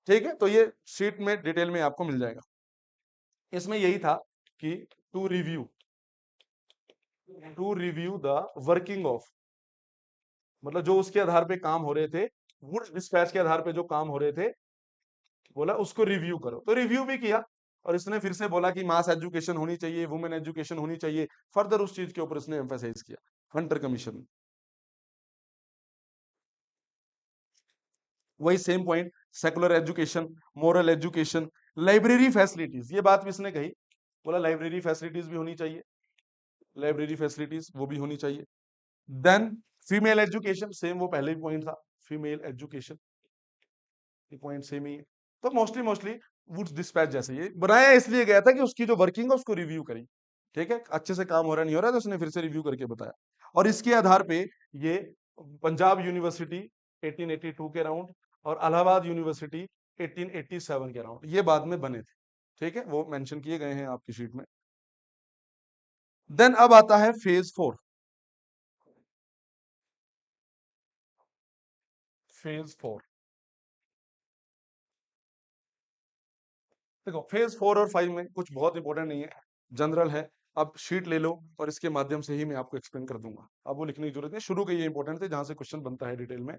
ठीक है, तो ये शीट में डिटेल में आपको मिल जाएगा। इसमें यही था कि to review the working of, मतलब जो उसके आधार पे काम हो रहे थे, वुड्स डिस्पैच के आधार पे जो काम हो रहे थे, बोला उसको रिव्यू करो। तो रिव्यू भी किया, और इसने फिर से बोला कि मास एजुकेशन होनी चाहिए, वुमेन एजुकेशन होनी चाहिए, फर्दर उस चीज के ऊपर इसने एम्फेसाइज किया हंटर कमीशन। वही same point, secular education, moral education, library facilities, ये बात भी इसने कही, बोला लाइब्रेरी फैसिलिटीज भी होनी चाहिए, लाइब्रेरी फैसिलिटीज वो भी होनी चाहिए। देन फीमेल एजुकेशन, सेम वो पहले भी पॉइंट था, फीमेल एजुकेशन, ये पॉइंट सेम ही है। तो मोस्टली मोस्टली वुड्स डिस्पैच जैसे ये बनाया इसलिए गया था कि उसकी जो वर्किंग है उसको रिव्यू करें। ठीक है, अच्छे से काम हो रहा नहीं हो रहा है तो उसने फिर से रिव्यू करके बताया, और इसके आधार पे ये पंजाब यूनिवर्सिटी 1882 के अराउंड और इलाहाबाद यूनिवर्सिटी 1887 के अराउंड ये बाद में बने थे। ठीक है, वो मेंशन किए गए हैं आपकी शीट में। देन अब आता है फेज 4। फेज 4 देखो, फेज 4 और 5 में कुछ बहुत इंपॉर्टेंट नहीं है, जनरल है। अब शीट ले लो और इसके माध्यम से ही मैं आपको एक्सप्लेन कर दूंगा, अब वो लिखने की जरूरत नहीं, शुरू के ये इंपॉर्टेंट थे जहां से क्वेश्चन बनता है डिटेल में।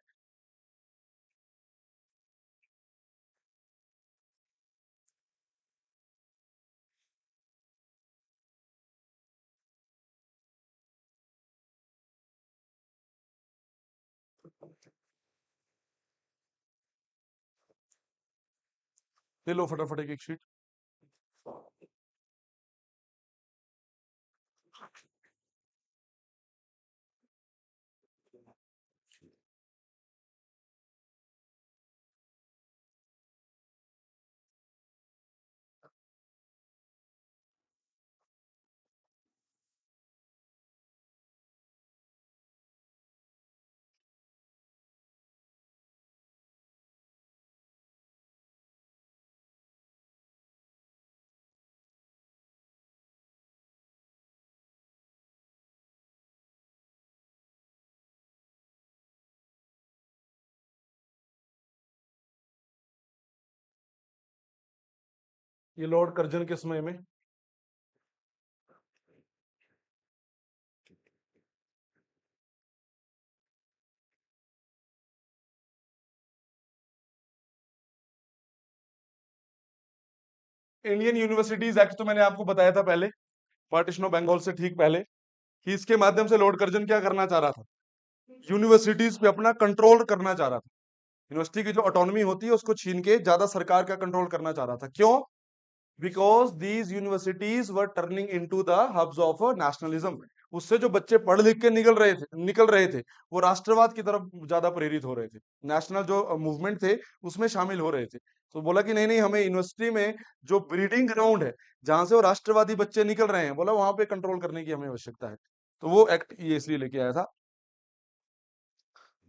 ले लो फटाफट एक एक शीट। ये लॉर्ड कर्जन के समय में, इंडियन यूनिवर्सिटीज एक्ट तो मैंने आपको बताया था पहले, पार्टीशन ऑफ बंगाल से ठीक पहले, कि इसके माध्यम से लॉर्ड कर्जन क्या करना चाह रहा था, यूनिवर्सिटीज पे अपना कंट्रोल करना चाह रहा था। यूनिवर्सिटी की जो ऑटोनॉमी होती है उसको छीन के ज्यादा सरकार का कंट्रोल करना चाह रहा था। क्यों? Because these universities were turning into the hubs of nationalism. उससे जो बच्चे पढ़ लिख के निकल रहे थे वो राष्ट्रवाद की तरफ ज्यादा प्रेरित हो रहे थे, नेशनल जो मूवमेंट थे उसमें शामिल हो रहे थे। तो बोला कि नहीं नहीं, हमें यूनिवर्सिटी में जो ब्रीडिंग ग्राउंड है जहां से वो राष्ट्रवादी बच्चे निकल रहे हैं, बोला वहां पे कंट्रोल करने की हमें आवश्यकता है। तो वो एक्ट ये इसलिए लेके आया था।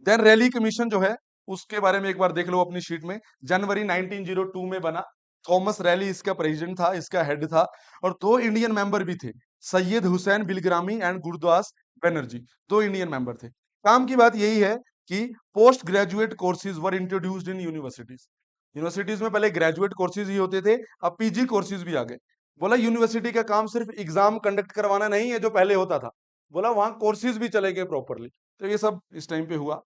देन रैली कमीशन जो है उसके बारे में एक बार देख लो अपनी शीट में, जनवरी 1902 में बना। थॉमस रैली इसका प्रेसिडेंट था, इसका हेड था, और दो इंडियन मेंबर भी थे, सैयद हुसैन बिलग्रामी एंड गुरदास बनर्जी, दो इंडियन मेंबर थे। काम की बात यही है कि post graduate courses were introduced in universities. Universities में पहले ग्रेजुएट कोर्सेज ही होते थे, अब पीजी कोर्सेज भी आ गए। बोला यूनिवर्सिटी का काम सिर्फ एग्जाम कंडक्ट करवाना नहीं है जो पहले होता था, बोला वहां कोर्सेज भी चले गए प्रॉपरली। तो ये सब इस टाइम पे हुआ।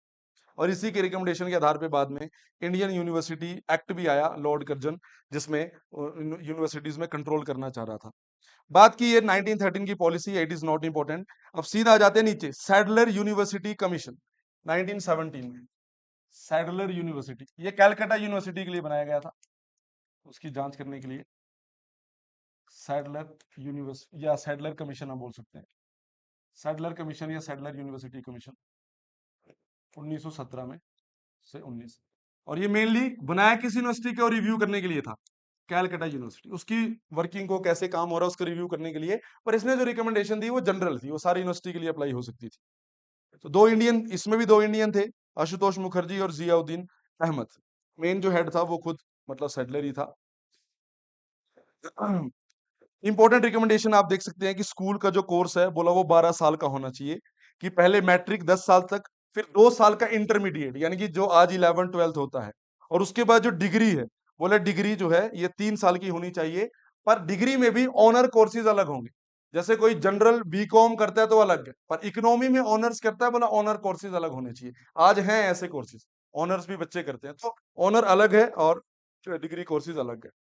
और इसी के रिकमेंडेशन के आधार पे बाद में इंडियन यूनिवर्सिटी एक्ट भी आया, लॉर्ड कर्जन, जिसमें यूनिवर्सिटीज में कंट्रोल करना चाह रहा था। बात की ये 1913 की policy, it is not important. अब सीधा आ जाते हैं नीचे, सैडलर यूनिवर्सिटी कमीशन 1917 में। सैडलर यूनिवर्सिटी ये कैलकाटा यूनिवर्सिटी के लिए बनाया गया था, उसकी जांच करने के लिए। सैडलर यूनिवर्सिटी या सैडलर कमीशन हम बोल सकते हैं, सैडलर कमीशन या सैडलर यूनिवर्सिटी कमीशन 1917 में से 19। और ये मेनली बनाया किस यूनिवर्सिटी को रिव्यू करने के लिए था, कैलकाटा यूनिवर्सिटी, उसकी वर्किंग को कैसे काम हो रहा है उसको रिव्यू करने के लिए। पर इसने जो रिकमेंडेशन दी वो जनरल थी, वो सारी यूनिवर्सिटी के लिए अप्लाई हो सकती थी। तो दो इंडियन, इसमें भी दो इंडियन थे, आशुतोष मुखर्जी और जियाउद्दीन अहमद। मेन जो हेड था वो खुद मतलब सेटलर ही था। इंपॉर्टेंट रिकमेंडेशन आप देख सकते हैं कि स्कूल का जो कोर्स है बोला वो 12 साल का होना चाहिए, कि पहले मैट्रिक 10 साल तक, फिर 2 साल का इंटरमीडिएट यानी कि जो आज 11th 12th होता है, और उसके बाद जो डिग्री है, बोले डिग्री जो है ये 3 साल की होनी चाहिए। पर डिग्री में भी ऑनर कोर्सेज अलग होंगे। जैसे कोई जनरल बीकॉम करता है तो अलग है, पर इकोनॉमी में ऑनर्स करता है, बोला ऑनर कोर्सेज अलग होने चाहिए। आज हैं ऐसे कोर्सेज, ऑनर्स भी बच्चे करते हैं, तो ऑनर अलग है और डिग्री कोर्सेज अलग है।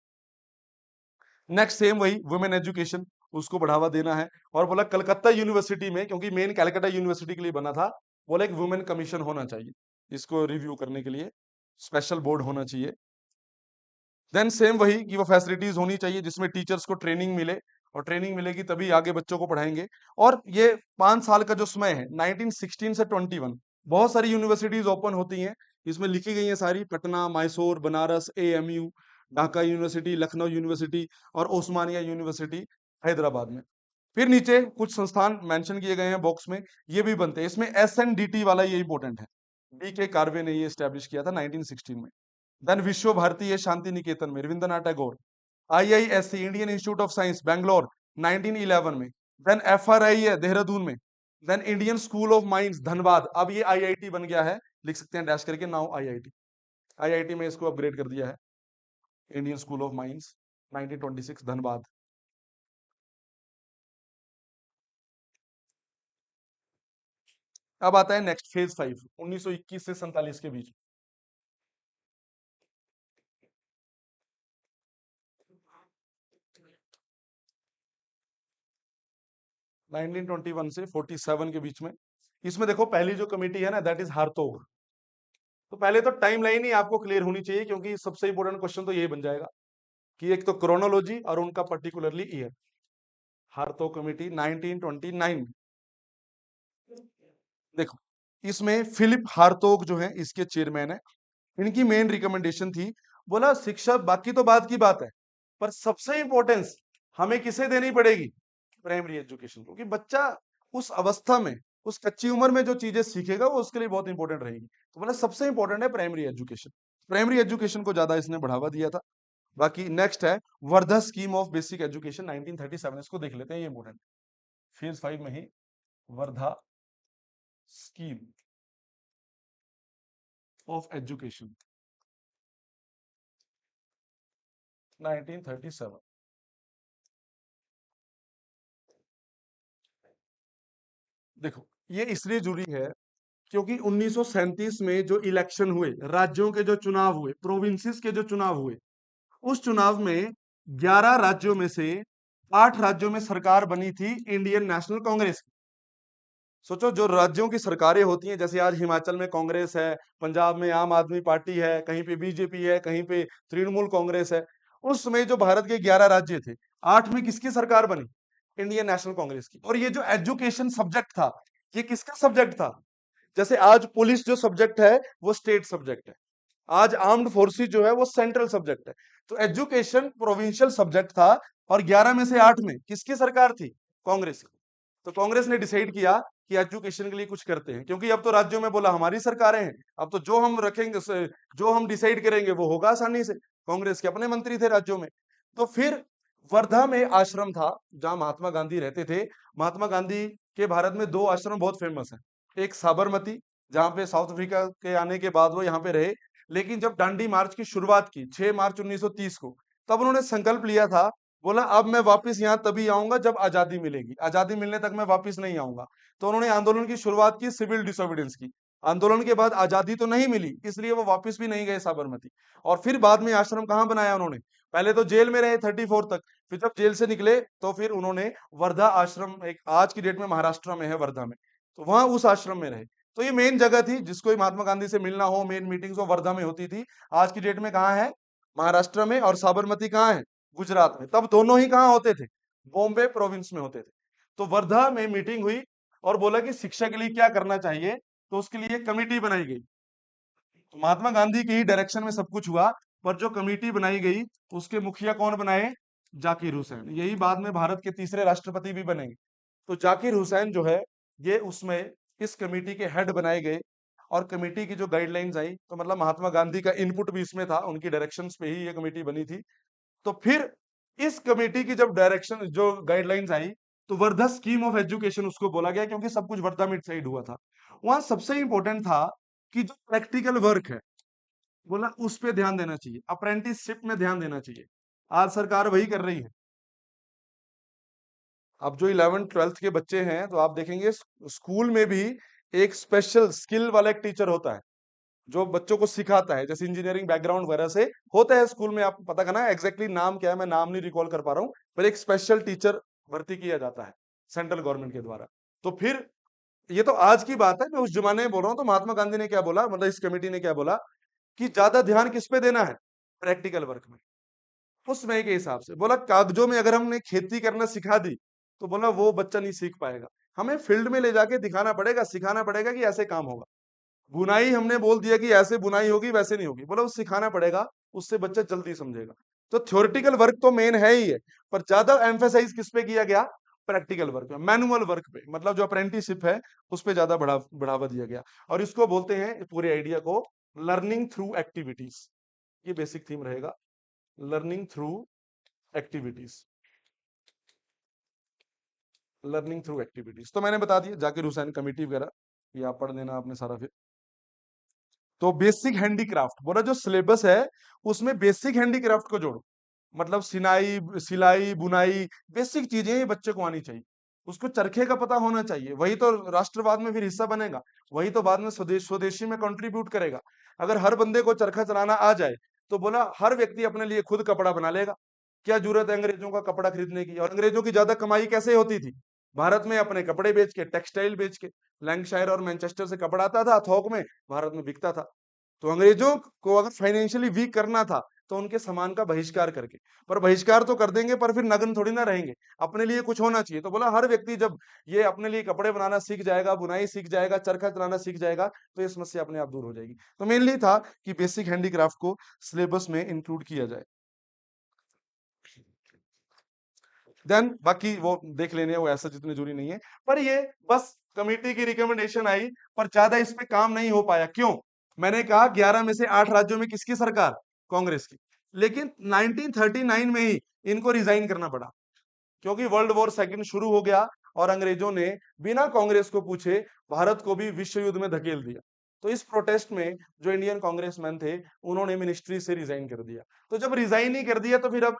नेक्स्ट सेम वही वुमेन एजुकेशन, उसको बढ़ावा देना है। और बोला कलकत्ता यूनिवर्सिटी में, क्योंकि मेन कलकत्ता यूनिवर्सिटी के लिए बना था, बोला एक वुमेन कमीशन होना चाहिए, इसको रिव्यू करने के लिए स्पेशल बोर्ड होना चाहिए। देन सेम वही कि वो फैसिलिटीज होनी चाहिए जिसमें टीचर्स को ट्रेनिंग मिले, और ट्रेनिंग मिलेगी तभी आगे बच्चों को पढ़ाएंगे। और ये 5 साल का जो समय है 1916 से 21, बहुत सारी यूनिवर्सिटीज ओपन होती हैं, इसमें लिखी गई हैं सारी, Patna, Mysore, Banaras, AMU, Dhaka university, Lucknow university और ओस्मानिया यूनिवर्सिटी हैदराबाद में। फिर नीचे कुछ संस्थान मेंशन किए गए हैं बॉक्स में, ये भी बनते हैं। इसमें एसएनडीटी वाला ये इंपॉर्टेंट है, डी के कार्वे ने ये स्टैब्लिश किया था 1916 में। देन विश्व भारती शांति निकेतन में Rabindranath Tagore. IISc Indian Institute of Science Bangalore 1911 में। देन एफआरआई है देहरादून में। Then Indian School of Mines Dhanbad, अब ये आईआईटी बन गया है, लिख सकते हैं डैश करके, नाउ आईआईटी। आईआईटी में इसको अपग्रेड कर दिया है, Indian School of mines 1926 Dhanbad. अब आता है नेक्स्ट फेज 5 1921 से 47 के बीच। 1921 से 47 के बीच में। इसमें देखो पहली जो कमेटी है ना, दैट इज हारतोग। तो पहले तो टाइम लाइन ही आपको क्लियर होनी चाहिए, क्योंकि सबसे इंपॉर्टेंट क्वेश्चन तो यही बन जाएगा कि एक तो क्रोनोलॉजी और उनका पर्टिकुलरली ईयर। हारतोग कमेटी 1929। देखो इसमें फिलिप हारतोग जो है इसके चेयरमैन है। इनकी मेन रिकमेंडेशन थी, बोला शिक्षा बाकी तो बात की बात है, पर सबसे इंपॉर्टेंस हमें किसे देनी पड़ेगी, प्राइमरी एजुकेशन, क्योंकि बच्चा उस अवस्था में, उस कच्ची उम्र में जो चीजें सीखेगा वो उसके लिए बहुत इंपॉर्टेंट रहेगी। तो बोला सबसे इंपॉर्टेंट है प्राइमरी एजुकेशन। प्राइमरी एजुकेशन को ज्यादा इसने बढ़ावा दिया था। बाकी नेक्स्ट है Wardha scheme of basic education 1937, इसको देख लेते हैं, ये इंपॉर्टेंट फेज 5 में ही। Wardha scheme of education 1937। देखो ये इसलिए जुड़ी है क्योंकि 1937 में जो इलेक्शन हुए, राज्यों के जो चुनाव हुए, प्रोविंसेस के जो चुनाव हुए, उस चुनाव में 11 राज्यों में से 8 राज्यों में सरकार बनी थी इंडियन नेशनल कांग्रेस की। सोचो जो राज्यों की सरकारें होती हैं, जैसे आज हिमाचल में कांग्रेस है, पंजाब में आम आदमी पार्टी है, कहीं पे बीजेपी है, कहीं पे तृणमूल कांग्रेस है। उस समय जो भारत के 11 राज्य थे, 8 में किसकी सरकार बनी, इंडियन नेशनल कांग्रेस की। और ये जो एजुकेशन सब्जेक्ट था, ये किसका सब्जेक्ट था, जैसे आज पुलिस जो सब्जेक्ट है वो स्टेट सब्जेक्ट है, आज आर्म्ड फोर्सेस जो है वो सेंट्रल सब्जेक्ट है। तो एजुकेशन प्रोविंशियल सब्जेक्ट था, और 11 में से 8 में किसकी सरकार थी, कांग्रेस की। तो कांग्रेस ने डिसाइड किया कि एजुकेशन के लिए कुछ करते हैं, क्योंकि अब तो राज्यों में बोला हमारी सरकारें हैं, अब तो जो हम रखेंगे जो हम डिसाइड करेंगे वो होगा आसानी से। कांग्रेस के अपने मंत्री थे राज्यों में। तो फिर वर्धा में आश्रम था जहां महात्मा गांधी रहते थे। महात्मा गांधी के भारत में 2 आश्रम बहुत फेमस हैं, एक साबरमती, जहां पे साउथ अफ्रीका के आने के बाद वो यहाँ पे रहे। लेकिन जब दांडी मार्च की शुरुआत की 6 मार्च 1930 को, तब उन्होंने संकल्प लिया था, बोला अब मैं वापस यहाँ तभी आऊंगा जब आजादी मिलेगी, आजादी मिलने तक मैं वापस नहीं आऊंगा। तो उन्होंने आंदोलन की शुरुआत की सिविल डिसोबीडियंस की, आंदोलन के बाद आजादी तो नहीं मिली, इसलिए वो वापस भी नहीं गए साबरमती। और फिर बाद में आश्रम कहाँ बनाया उन्होंने? पहले तो जेल में रहे 34 तक, फिर जब जेल से निकले तो फिर उन्होंने वर्धा आश्रम, एक आज की डेट में महाराष्ट्र में है वर्धा में, तो वहां उस आश्रम में रहे। तो ये मेन जगह थी, जिसको महात्मा गांधी से मिलना हो, मेन मीटिंग्स हो, वर्धा में होती थी। आज की डेट में कहाँ है? महाराष्ट्र में। और साबरमती कहाँ है? गुजरात में। तब दोनों ही कहाँ होते थे? बॉम्बे प्रोविंस में होते थे। तो वर्धा में मीटिंग हुई और बोला कि शिक्षा के लिए क्या करना चाहिए, तो उसके लिए कमेटी बनाई गई। तो महात्मा गांधी की ही डायरेक्शन में सब कुछ हुआ, पर जो कमेटी बनाई गई उसके मुखिया कौन बनाए? जाकिर हुसैन। यही बाद में भारत के तीसरे राष्ट्रपति भी बनेंगे। तो जाकिर हुसैन जो है, ये उसमें इस कमेटी के हेड बनाए गए। और कमेटी की जो गाइडलाइंस आई, तो मतलब महात्मा गांधी का इनपुट भी इसमें था, उनकी डायरेक्शंस पे ही ये कमेटी बनी थी। तो फिर इस कमेटी की जब डायरेक्शन, जो गाइडलाइंस आई, तो वर्धा स्कीम ऑफ एजुकेशन उसको बोला गया, क्योंकि सब कुछ वर्धा में डिसाइड हुआ था। वहां सबसे इंपॉर्टेंट था कि जो प्रैक्टिकल वर्क है, बोला उस पे ध्यान देना चाहिए, अप्रेंटिसशिप में ध्यान देना चाहिए। आज सरकार वही कर रही है। अब जो 11th 12th के बच्चे हैं, तो आप देखेंगे स्कूल में भी एक स्पेशल स्किल वाला एक टीचर होता है, जो बच्चों को सिखाता है। जैसे इंजीनियरिंग बैकग्राउंड वगैरह से होता है स्कूल में, आपको पता करना है एग्जैक्टली नाम क्या है, मैं नाम नहीं रिकॉल कर पा रहा हूँ, पर एक स्पेशल टीचर भर्ती किया जाता है सेंट्रल गवर्नमेंट के द्वारा। तो फिर ये तो आज की बात है, मैं उस जमाने में बोल रहा हूँ। तो महात्मा गांधी ने क्या बोला, मतलब इस कमेटी ने क्या बोला, कि ज्यादा ध्यान किस पे देना है? प्रैक्टिकल वर्क में। उस समय के हिसाब से बोला, कागजों में अगर हमने खेती करना सिखा दी, तो बोला वो बच्चा नहीं सीख पाएगा। हमें फील्ड में ले जाके दिखाना पड़ेगा, सिखाना पड़ेगा कि ऐसे काम होगा। बुनाई हमने बोल दिया कि ऐसे बुनाई होगी, वैसे नहीं होगी, बोला वो सिखाना पड़ेगा, उससे बच्चा जल्दी समझेगा। तो थ्योरेटिकल वर्क तो मेन है ही है, पर ज्यादा एम्फेसाइज किस पे किया गया? प्रैक्टिकल वर्क पे, मैनुअल वर्क पे, मतलब जो अप्रेंटिसशिप है उस पे ज्यादा बढ़ावा दिया गया। और इसको बोलते हैं, पूरे आइडिया को, लर्निंग थ्रू एक्टिविटीज। ये बेसिक थीम रहेगा, learning through activities. Learning through activities तो मैंने बता दिया, जाकिर हुसैन कमेटी वगैरह, ये आप पढ़ लेना आपने सारा फिर। तो बेसिक हैंडीक्राफ्ट बोला, जो सिलेबस है उसमें बेसिक हैंडीक्राफ्ट को जोड़ो, मतलब सिलाई, सिलाई, बुनाई, बेसिक चीजें ये बच्चे को आनी चाहिए। उसको चरखे का पता होना चाहिए, वही तो राष्ट्रवाद में फिर हिस्सा बनेगा, वही तो बाद में स्वदेशी में कंट्रीब्यूट करेगा। अगर हर बंदे को चरखा चलाना आ जाए, तो बोला हर व्यक्ति अपने लिए खुद कपड़ा बना लेगा। क्या जरूरत है अंग्रेजों का कपड़ा खरीदने की? और अंग्रेजों की ज्यादा कमाई कैसे होती थी? भारत में अपने कपड़े बेच के, टेक्सटाइल बेच के। लैंकशायर और मैनचेस्टर से कपड़ा आता था थोक में, भारत में बिकता था। तो अंग्रेजों को अगर फाइनेंशियली वीक करना था, तो उनके सामान का बहिष्कार करके। पर बहिष्कार तो कर देंगे, पर फिर नग्न थोड़ी ना रहेंगे, अपने लिए कुछ होना चाहिए। तो बोला हर व्यक्ति जब ये अपने लिए कपड़े बनाना सीख जाएगा, बुनाई सीख जाएगा, चरखा चलाना सीख जाएगा, तो ये समस्या अपने आप दूर हो जाएगी। तो मेनली था कि बेसिक हैंडीक्राफ्ट को सिलेबस में इंक्लूड किया जाए। देन बाकी वो देख लेने, वो ऐसा जितनी जरूरी नहीं है। पर ये बस कमेटी की रिकमेंडेशन आई, पर ज्यादा इस पे काम नहीं हो पाया। क्यों? मैंने कहा 11 में से 8 राज्यों में किसकी सरकार? कांग्रेस की। लेकिन 1939 में ही इनको रिजाइन करना पड़ा, क्योंकि वर्ल्ड वॉर सेकंड शुरू हो गया और अंग्रेजों ने बिना कांग्रेस को पूछे भारत को भी विश्व युद्ध में धकेल दिया। तो इस प्रोटेस्ट में जो इंडियन कांग्रेसमैन थे, उन्होंने मिनिस्ट्री से रिजाइन कर दिया। तो जब रिजाइन ही कर दिया, तो फिर अब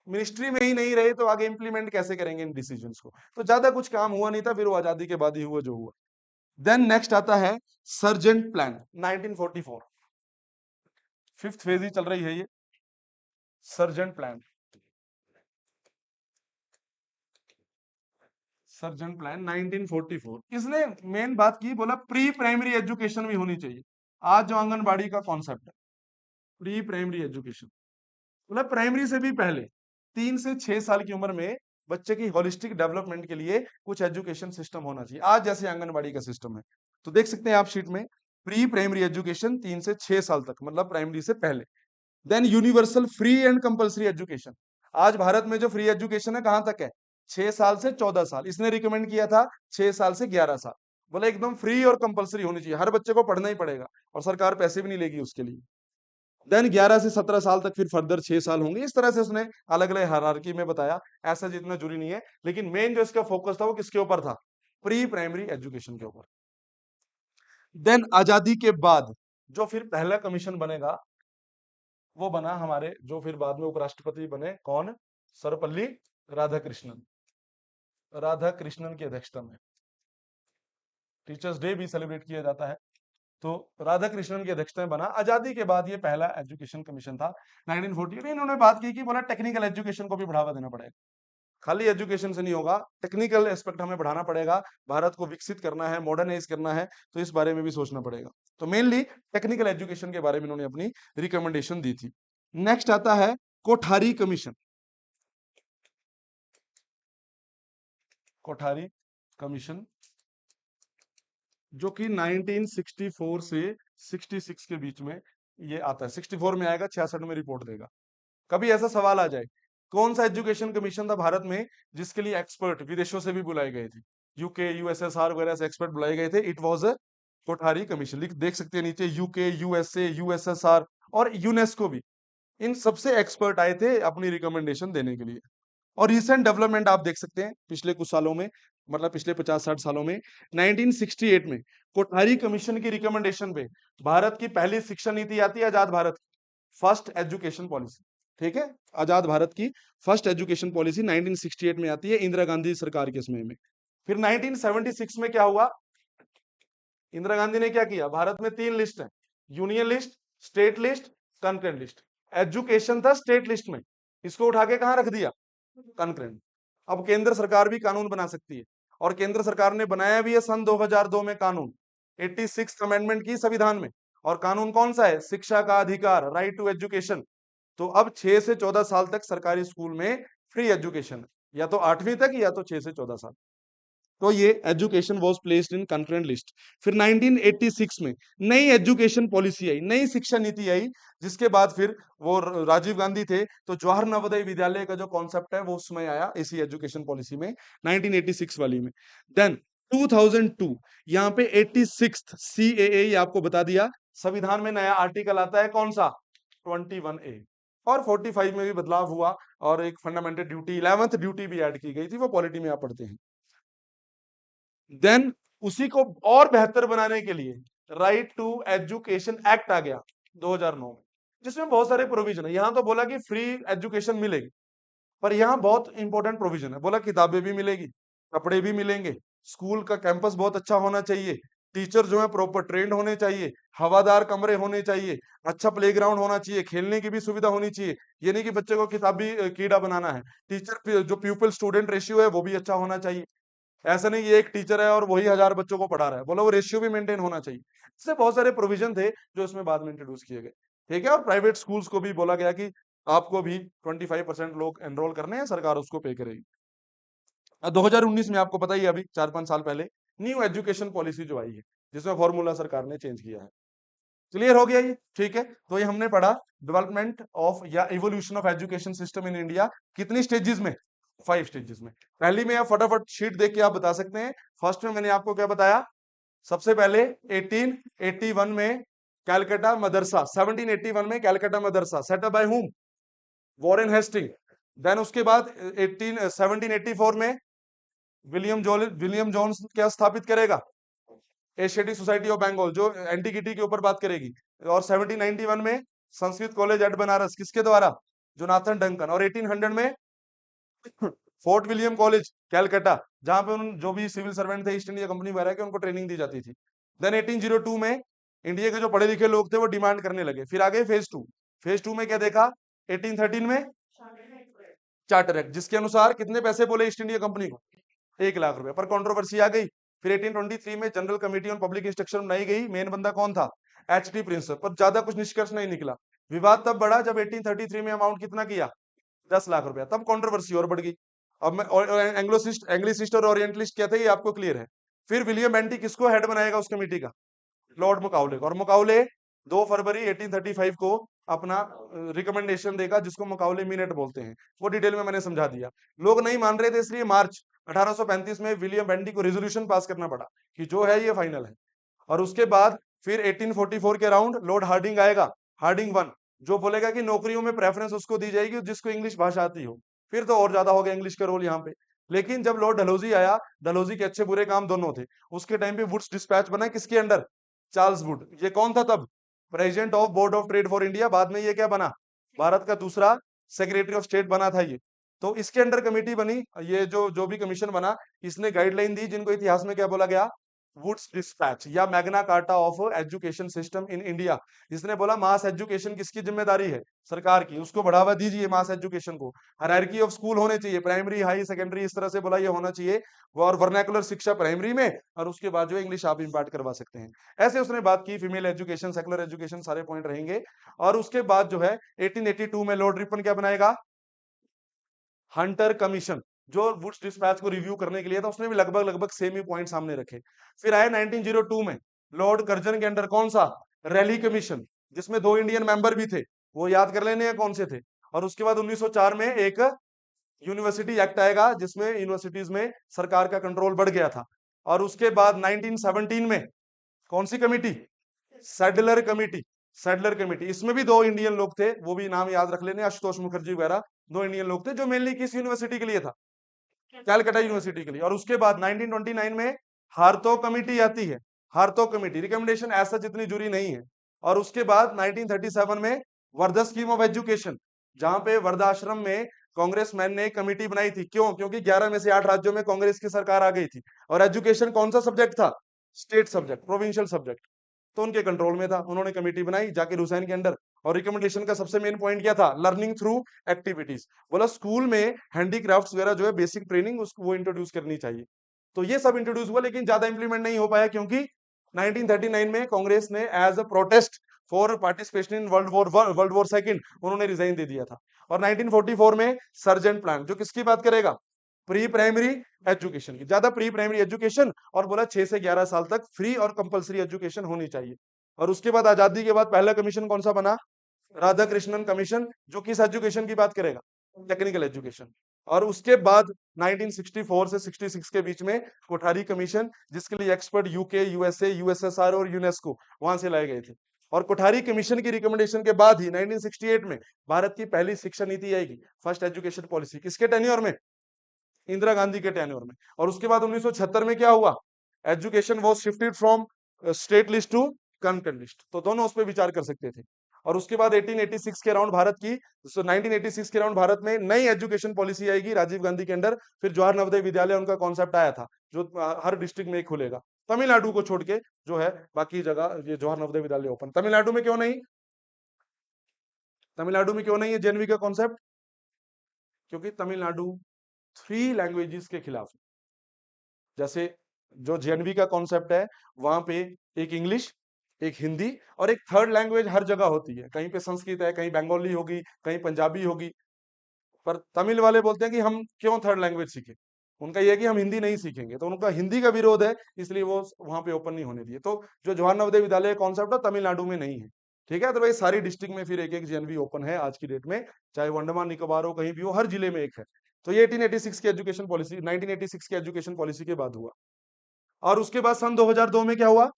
मिनिस्ट्री में ही नहीं रहे, तो आगे इंप्लीमेंट कैसे करेंगे इन डिसीजंस को? तो ज्यादा कुछ काम हुआ नहीं था, फिर वो आजादी के बाद ही हुआ जो हुआ। देन नेक्स्ट आता है सर्जेंट प्लान 1944। फिफ्थ फेज ही चल रही है ये, सर्जेंट प्लान। सर्जेंट प्लान 1944, इसने मेन बात की, बोला प्री प्राइमरी एजुकेशन भी होनी चाहिए। आज जो आंगनबाड़ी का कॉन्सेप्ट है, प्री प्राइमरी एजुकेशन, मतलब प्राइमरी से भी पहले 3 से 6 साल की उम्र में बच्चे की होलिस्टिक डेवलपमेंट के लिए कुछ एजुकेशन सिस्टम होना चाहिए, आज जैसे आंगनबाड़ी का सिस्टम है। तो देख सकते हैं आप शीट में, प्री प्राइमरी एजुकेशन 3 से 6 साल तक, मतलब प्राइमरी से पहले। Then universal free and compulsory education. आज भारत में जो फ्री एजुकेशन है कहां तक है? 6 साल से 14 साल। इसने रिकमेंड किया था 6 साल से 11 साल। बोला एकदम फ्री और कंपलसरी होनी चाहिए, हर बच्चे को पढ़ना ही पड़ेगा, और सरकार पैसे भी नहीं लेगी उसके लिए। देन 11 से 17 साल तक फिर फर्दर 6 साल होंगे। इस तरह से उसने अलग अलग हायरार्की में बताया, ऐसा जितना जरूरी नहीं है। लेकिन मेन जो इसका फोकस था वो किसके ऊपर था? प्री प्राइमरी एजुकेशन के ऊपर। देन आजादी के बाद जो फिर पहला कमीशन बनेगा, वो बना हमारे जो फिर बाद में उपराष्ट्रपति बने, कौन? सर्वपल्ली राधाकृष्णन। राधाकृष्णन की अध्यक्षता में टीचर्स डे भी सेलिब्रेट किया जाता है। तो राधा कृष्णन की अध्यक्षता में बना। आजादी के बाद ये पहला एजुकेशन कमीशन था 1948। इन्होंने बात की कि बोला टेक्निकल एजुकेशन को भी बढ़ावा देना पड़ेगा, खाली एजुकेशन से नहीं होगा, टेक्निकल एस्पेक्ट हमें बढ़ाना पड़ेगा, भारत को विकसित करना है, मॉडर्नाइज करना है, तो इस बारे में भी सोचना पड़ेगा। तो मेनली टेक्निकल एजुकेशन के बारे में इन्होंने अपनी रिकमेंडेशन दी थी। नेक्स्ट आता है कोठारी कमीशन। कोठारी कमीशन जो कि 1964 से 66 के बीच में ये आता है। 64 में आएगा, 66 में रिपोर्ट देगा। कभी ऐसा सवाल आ जाए कौन सा एजुकेशन कमीशन था भारत में जिसके लिए एक्सपर्ट विदेशों से भी बुलाए गए थे, यूके यूएसएसआर वगैरह से एक्सपर्ट बुलाए गए थे। It was a Kothari commission. लिख देख सकते हैं नीचे, यूके यूएसए यूएसएसआर और यूनेस्को भी, इन सबसे एक्सपर्ट आए थे अपनी रिकमेंडेशन देने के लिए। और रिसेंट डेवलपमेंट आप देख सकते हैं पिछले कुछ सालों में, मतलब पिछले 50-60 सालों में, 1968 में कोठारी कमीशन की रिकमेंडेशन पे भारत की पहली शिक्षा नीति आती है, आजाद भारत, फर्स्ट एजुकेशन पॉलिसी। ठीक है, आजाद भारत की फर्स्ट एजुकेशन पॉलिसी 1968 में आती है, इंदिरा गांधी सरकार के समय में। फिर 1976 में क्या हुआ, इंदिरा गांधी ने क्या किया, भारत में 3 लिस्ट है, union list, state list, concurrent list. Education था स्टेट लिस्ट में, इसको उठा के कहां रख दिया, कंकरेंट। अब केंद्र सरकार भी कानून बना सकती है, और केंद्र सरकार ने बनाया भी है सन 2002 में कानून, 86 अमेंडमेंट की संविधान में। और कानून कौन सा है, शिक्षा का अधिकार, राइट टू एजुकेशन। तो अब 6 से 14 साल तक सरकारी स्कूल में फ्री एजुकेशन है, या तो 8वीं तक या तो 6 से 14 साल। तो ये education was placed in concurrent list. फिर 1986 में नई एजुकेशन पॉलिसी आई, नई शिक्षा नीति आई, जिसके बाद फिर वो राजीव गांधी थे, तो जवाहर नवोदय विद्यालय का जो कॉन्सेप्ट है वो उसमें आया, इसी एजुकेशन पॉलिसी में 1986 वाली में। देन 2002 यहाँ पे 86th CAA आपको बता दिया, संविधान में नया आर्टिकल आता है, कौन सा, 21A। और 45 में भी बदलाव हुआ, और एक फंडामेंटल ड्यूटी, 11th ड्यूटी भी ऐड की गई थी, वो पॉलिटी में आप पढ़ते हैं। देन उसी को और बेहतर बनाने के लिए राइट टू एजुकेशन एक्ट आ गया 2009 में, जिसमें बहुत सारे प्रोविजन है। यहां तो बोला कि फ्री एजुकेशन मिलेगी, पर यहां बहुत इंपॉर्टेंट प्रोविजन है, बोला किताबें भी मिलेगी, कपड़े भी मिलेंगे, स्कूल का कैंपस बहुत अच्छा होना चाहिए, टीचर जो है प्रॉपर ट्रेंड होने चाहिए, हवादार कमरे होने चाहिए, अच्छा प्लेग्राउंड होना चाहिए, खेलने की भी सुविधा होनी चाहिए। ये नहीं कि बच्चे को किताबी कीड़ा बनाना है। टीचर जो प्यूपल स्टूडेंट रेशियो है वो भी अच्छा होना चाहिए। ऐसा नहीं ये एक टीचर है और वही 1000 बच्चों को पढ़ा रहा है, बोला वो रेशियो भी मेंटेन होना चाहिए। इससे बहुत सारे प्रोविजन थे जो इसमें बाद में इंट्रोड्यूस किए गए। ठीक है, और प्राइवेट स्कूल्स को भी बोला गया कि आपको भी 25% लोग एनरोल करने हैं, सरकार उसको पे करेगी। 2019 में आपको पता ही है, अभी 4-5 साल पहले न्यू एजुकेशन पॉलिसी जो आई है, जिसमें फॉर्मूला सरकार ने चेंज किया है। क्लियर हो गया ये, ठीक है। तो ये हमने पढ़ा डेवलपमेंट ऑफ या evolution of education system in India, कितनी स्टेजेस में, 5 स्टेजेस में। पहली में आप फटाफट शीट देख के आप बता सकते हैं। फर्स्ट में मैंने आपको क्या बताया, सबसे पहले 1881 में कैलकाटा मदरसा, 1781 में कैलकाटा मदरसा set up by whom, Warren Hasting. Then उसके बाद 1784 में विलियम जोन्स क्या स्थापित करेगा, एशियाटिक सोसाइटी ऑफ बंगाल, जो एंटीकिटी के ऊपर बात करेगी। और 1791 में संस्कृत कॉलेज एट बनारस, किसके द्वारा, जोनाथन डंकन। और 1800 में फोर्ट विलियम कॉलेज कैलकाटा, जहां पे उन जो भी सिविल सर्वेंट थे ईस्ट इंडिया कंपनी वगैरह के, उनको ट्रेनिंग दी जाती थी। देन 1802 में इंडिया के जो पढ़े लिखे लोग थे वो डिमांड करने लगे। फिर आगे फेज 2 में क्या देखा, 1813 में चार्टर एक्ट, जिसके अनुसार कितने पैसे बोले ईस्ट इंडिया कंपनी को, 1 लाख रुपए, पर कंट्रोवर्सी आ गई। फिर 1823 में general committee on public instruction बनाई गई, मेन बंदा कौन था, एच टी प्रिंस, पर ज्यादा कुछ निष्कर्ष नहीं निकला। विवाद तब बढ़ा जब 1833 में अमाउंट कितना किया, 10 लाख रुपया, तब कंट्रोवर्सी और बढ़ गई। अब मैं एंग्लिसिस्ट और ओरिएंटलिस्ट क्या थे ये आपको क्लियर है। फिर विलियम बेंटिक किसको हेड बनाएगा उस कमेटी का, लॉर्ड मुकाउले को। और मुकाउले 2 फरवरी 1835 को अपना रिकमेंडेशन देगा, जिसको मुकाउले मिनट बोलते हैं, वो डिटेल में मैंने समझा दिया। लोग नहीं मान रहे थे, इसलिए मार्च 1835 में विलियम बेंटिक को रेजोल्यूशन पास करना पड़ा कि जो है ये फाइनल है। और उसके बाद फिर 1844 के अराउंड लॉर्ड हार्डिंग आएगा, हार्डिंग 1, जो बोलेगा कि नौकरियों में प्रेफरेंस उसको दी जाएगी जिसको इंग्लिश भाषा आती हो। फिर तो और ज्यादा हो गया इंग्लिश का रोल यहाँ पे। लेकिन जब लॉर्ड डलहौजी आया, डलहौजी के अच्छे बुरे काम दोनों थे, उसके टाइम पे वुड्स डिस्पैच बना किसके अंडर, चार्ल्स वुड। ये कौन था तब, president of board of trade for India. बाद में ये क्या बना, भारत का दूसरा सेक्रेटरी ऑफ स्टेट बना था ये। तो इसके अंडर कमेटी बनी, ये जो जो भी कमीशन बना, इसने गाइडलाइन दी, जिनको इतिहास में क्या बोला गया, वुड्स डिस्पैच या Magna carta of education system in India. जिसने बोला मास एजुकेशन किसकी जिम्मेदारी है, सरकार की, उसको बढ़ावा दीजिए मास एजुकेशन को। हायरार्की ऑफ स्कूल होने चाहिए, प्राइमरी हाई सेकेंडरी इस तरह से बोला ये होना चाहिए। और वर्नाकुलर शिक्षा प्राइमरी में, और उसके बाद जो इंग्लिश आप इम्पार्ट करवा सकते हैं। ऐसे उसने बात की, फीमेल एजुकेशन, सेकुलर एजुकेशन, सारे पॉइंट रहेंगे। और उसके बाद जो है 1882 में लॉर्ड रिपन क्या बनाएगा, हंटर कमीशन, जो वुड्स डिस्पैच को रिव्यू करने के लिए था, उसने भी लगभग लगभग सेम ही पॉइंट सामने रखे। फिर आए 1902 में लॉर्ड कर्जन के अंडर कौन सा, रैली कमीशन, जिसमें 2 इंडियन मेंबर भी थे, वो याद कर लेने हैं कौन से थे। और उसके बाद 1904 में एक यूनिवर्सिटी एक्ट आएगा, जिसमें यूनिवर्सिटीज में सरकार का कंट्रोल बढ़ गया था। और उसके बाद 1917 में कौन सी committee, Sadler committee. Sadler committee, इसमें भी 2 इंडियन लोग थे, वो भी नाम याद रख लेने, आशुतोष मुखर्जी वगैरह, 2 इंडियन लोग थे, जो मेनली किस यूनिवर्सिटी के लिए था, कैलकाटा यूनिवर्सिटी के लिए। और उसके बाद 1929 में हार्थो कमेटी आती है। हार्थो कमेटी रिकमेंडेशन ऐसा जितनी जुरी नहीं है। और उसके बाद 1937 में वर्धा स्कीम ऑफ एजुकेशन, जहां पे वर्धा आश्रम में कांग्रेसमैन ने एक कमेटी बनाई थी। क्यों, क्योंकि 11 में से 8 राज्यों में कांग्रेस की सरकार आ गई थी, और एजुकेशन कौन सा सब्जेक्ट था, स्टेट सब्जेक्ट, प्रोविंशियल सब्जेक्ट, तो उनके कंट्रोल में था। उन्होंने कमेटी बनाई जाकिर हुसैन के अंडर। और रिकमेंडेशन का सबसे मेन पॉइंट क्या था, लर्निंग थ्रू एक्टिविटीज। बोला स्कूल में हैंडीक्राफ्ट्स वगैरह जो है बेसिक ट्रेनिंग उसको वो इंट्रोड्यूस करनी चाहिए। तो ये सब इंट्रोड्यूस हुआ, लेकिन ज्यादा इंप्लीमेंट नहीं हो पाया, क्योंकि 1939 में कांग्रेस ने as a protest for participation in world war second उन्होंने रिजाइन दे दिया था। और 1944 में सर्जेंट प्लान, जो किसकी बात करेगा, प्री प्राइमरी एजुकेशन की, ज्यादा प्री प्राइमरी एजुकेशन। और बोला 6 से 11 साल तक फ्री और कंपलसरी एजुकेशन होनी चाहिए। और उसके बाद आजादी के बाद पहला कमीशन कौन सा बना, राधा कृष्णन कमीशन, जो किस एजुकेशन की बात करेगा, टेक्निकल एजुकेशन। और उसके बाद 1964 से 66 के बीच में कोठारी कमीशन, जिसके लिए एक्सपर्ट यूके, यूएसए, यूएसएसआर और यूनेस्को वहां से लाए गए थे। और कोठारी कमीशन की रिकमेंडेशन के बाद ही 1968 में भारत की पहली शिक्षा नीति आएगी, फर्स्ट एजुकेशन पॉलिसी, किसके टेन्योर में, इंदिरा गांधी के टेन्योर में। और उसके बाद 1976 में क्या हुआ, education was shifted from state list to content list, तो दोनों उस पर विचार कर सकते थे। और उसके बाद 1886 के अराउंड भारत की 1986 के अराउंड भारत में नई एजुकेशन पॉलिसी आएगी राजीव गांधी के अंडर। फिर जवाहर नवोदय विद्यालय उनका कॉन्सेप्ट आया था, जो हर डिस्ट्रिक्ट में एक खुलेगा, तमिलनाडु को छोड़ के, जो है बाकी जगह ये जवाहर नवोदय विद्यालय ओपन। तमिलनाडु में क्यों नहीं, तमिलनाडु में क्यों नहीं है जेएनवी का कॉन्सेप्ट, क्योंकि तमिलनाडु 3 लैंग्वेजेस के खिलाफ। जैसे जो जेएनवी का कॉन्सेप्ट है, वहां पे एक इंग्लिश, एक हिंदी, और एक थर्ड लैंग्वेज हर जगह होती है, कहीं पे संस्कृत है, कहीं बंगाली होगी, कहीं पंजाबी होगी। पर तमिल वाले बोलते हैं कि हम क्यों थर्ड लैंग्वेज सीखें, उनका यह है कि हम हिंदी नहीं सीखेंगे, तो उनका हिंदी का विरोध है, इसलिए वो वहां पे ओपन नहीं होने दिए। तो जो जवाहर नवोदय विद्यालय कॉन्सेप्ट है तमिलनाडु में नहीं है। ठीक है, तो भाई सारी डिस्ट्रिक्ट में फिर एक एक जेएनवी ओपन है आज की डेट में, चाहे वो अंडमान निकोबार हो, कहीं भी हो, हर जिले में एक है। तो ये 1886 की एजुकेशन पॉलिसी, 1986 की एजुकेशन पॉलिसी के बाद हुआ। और उसके बाद सन 2002 में क्या हुआ,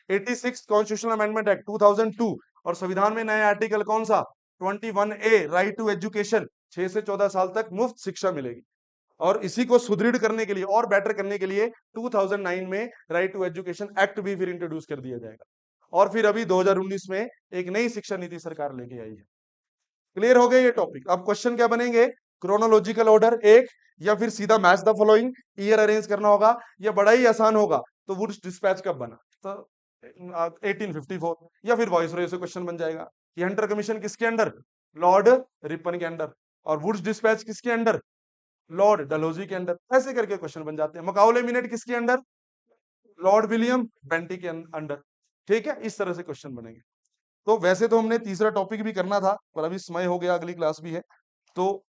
86 कॉन्स्टिट्यूशनल अमेंडमेंट एक्ट 2002। और संविधान में नया आर्टिकल कौन सा, 21A, राइट टू एजुकेशन, 6 से 14 साल तक मुफ्त शिक्षा मिलेगी। और इसी को सुदृढ़ करने के लिए और बेटर करने के लिए 2009 में राइट टू एजुकेशन एक्ट भी फिर इंट्रोड्यूस कर दिया जाएगा। और फिर अभी 2019 में एक नई शिक्षा नीति सरकार लेके आई है। क्लियर हो गया ये टॉपिक। अब क्वेश्चन क्या बनेंगे, क्रोनोलॉजिकल ऑर्डर एक, या फिर सीधा match the following, year arrange करना होगा, या बड़ा ही आसान होगा तो वुड्स डिस्पैच कब बना, तो 1854, या फिर वॉइसरॉय से क्वेश्चन बन जाएगा कि हंटर कमीशन किसके अंडर, लॉर्ड रिपन के अंडर, और वुड्स डिस्पैच किसके अंडर, लॉर्ड डलहौजी के अंडर। ऐसे करके क्वेश्चन बन जाते हैं। मकाउले मिनट किसके अंडर, लॉर्ड विलियम बेंटी के अंडर। ठीक है, इस तरह से क्वेश्चन बनेंगे। तो वैसे तो हमने तीसरा टॉपिक भी करना था, पर अभी समय हो गया, अगली क्लास भी है। तो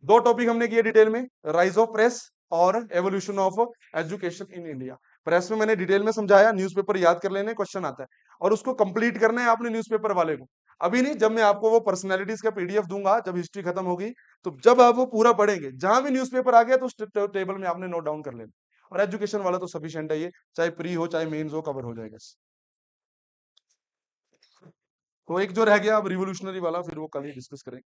2 टॉपिक हमने किए डिटेल में, राइज ऑफ प्रेस और evolution of education in India. Press में मैंने डिटेल में समझाया, न्यूज़पेपर याद कर लेने, क्वेश्चन आता है, और उसको कंप्लीट करना है आपने न्यूज़पेपर वाले को। अभी नहीं, जब मैं आपको वो पर्सनैलिटीज का पीडीएफ दूंगा, जब हिस्ट्री खत्म होगी, तो जब आप वो पूरा पढ़ेंगे, जहां भी न्यूज़पेपर आ गया तो उस टेबल में आपने नोट डाउन कर लेना। और एजुकेशन वाला तो सफिशिएंट है, ये चाहे प्री हो चाहे मेंस हो, कवर हो जाएगा। तो एक जो रह गया अब रिवोल्यूशनरी वाला, फिर वो कल ही डिस्कस करेंगे।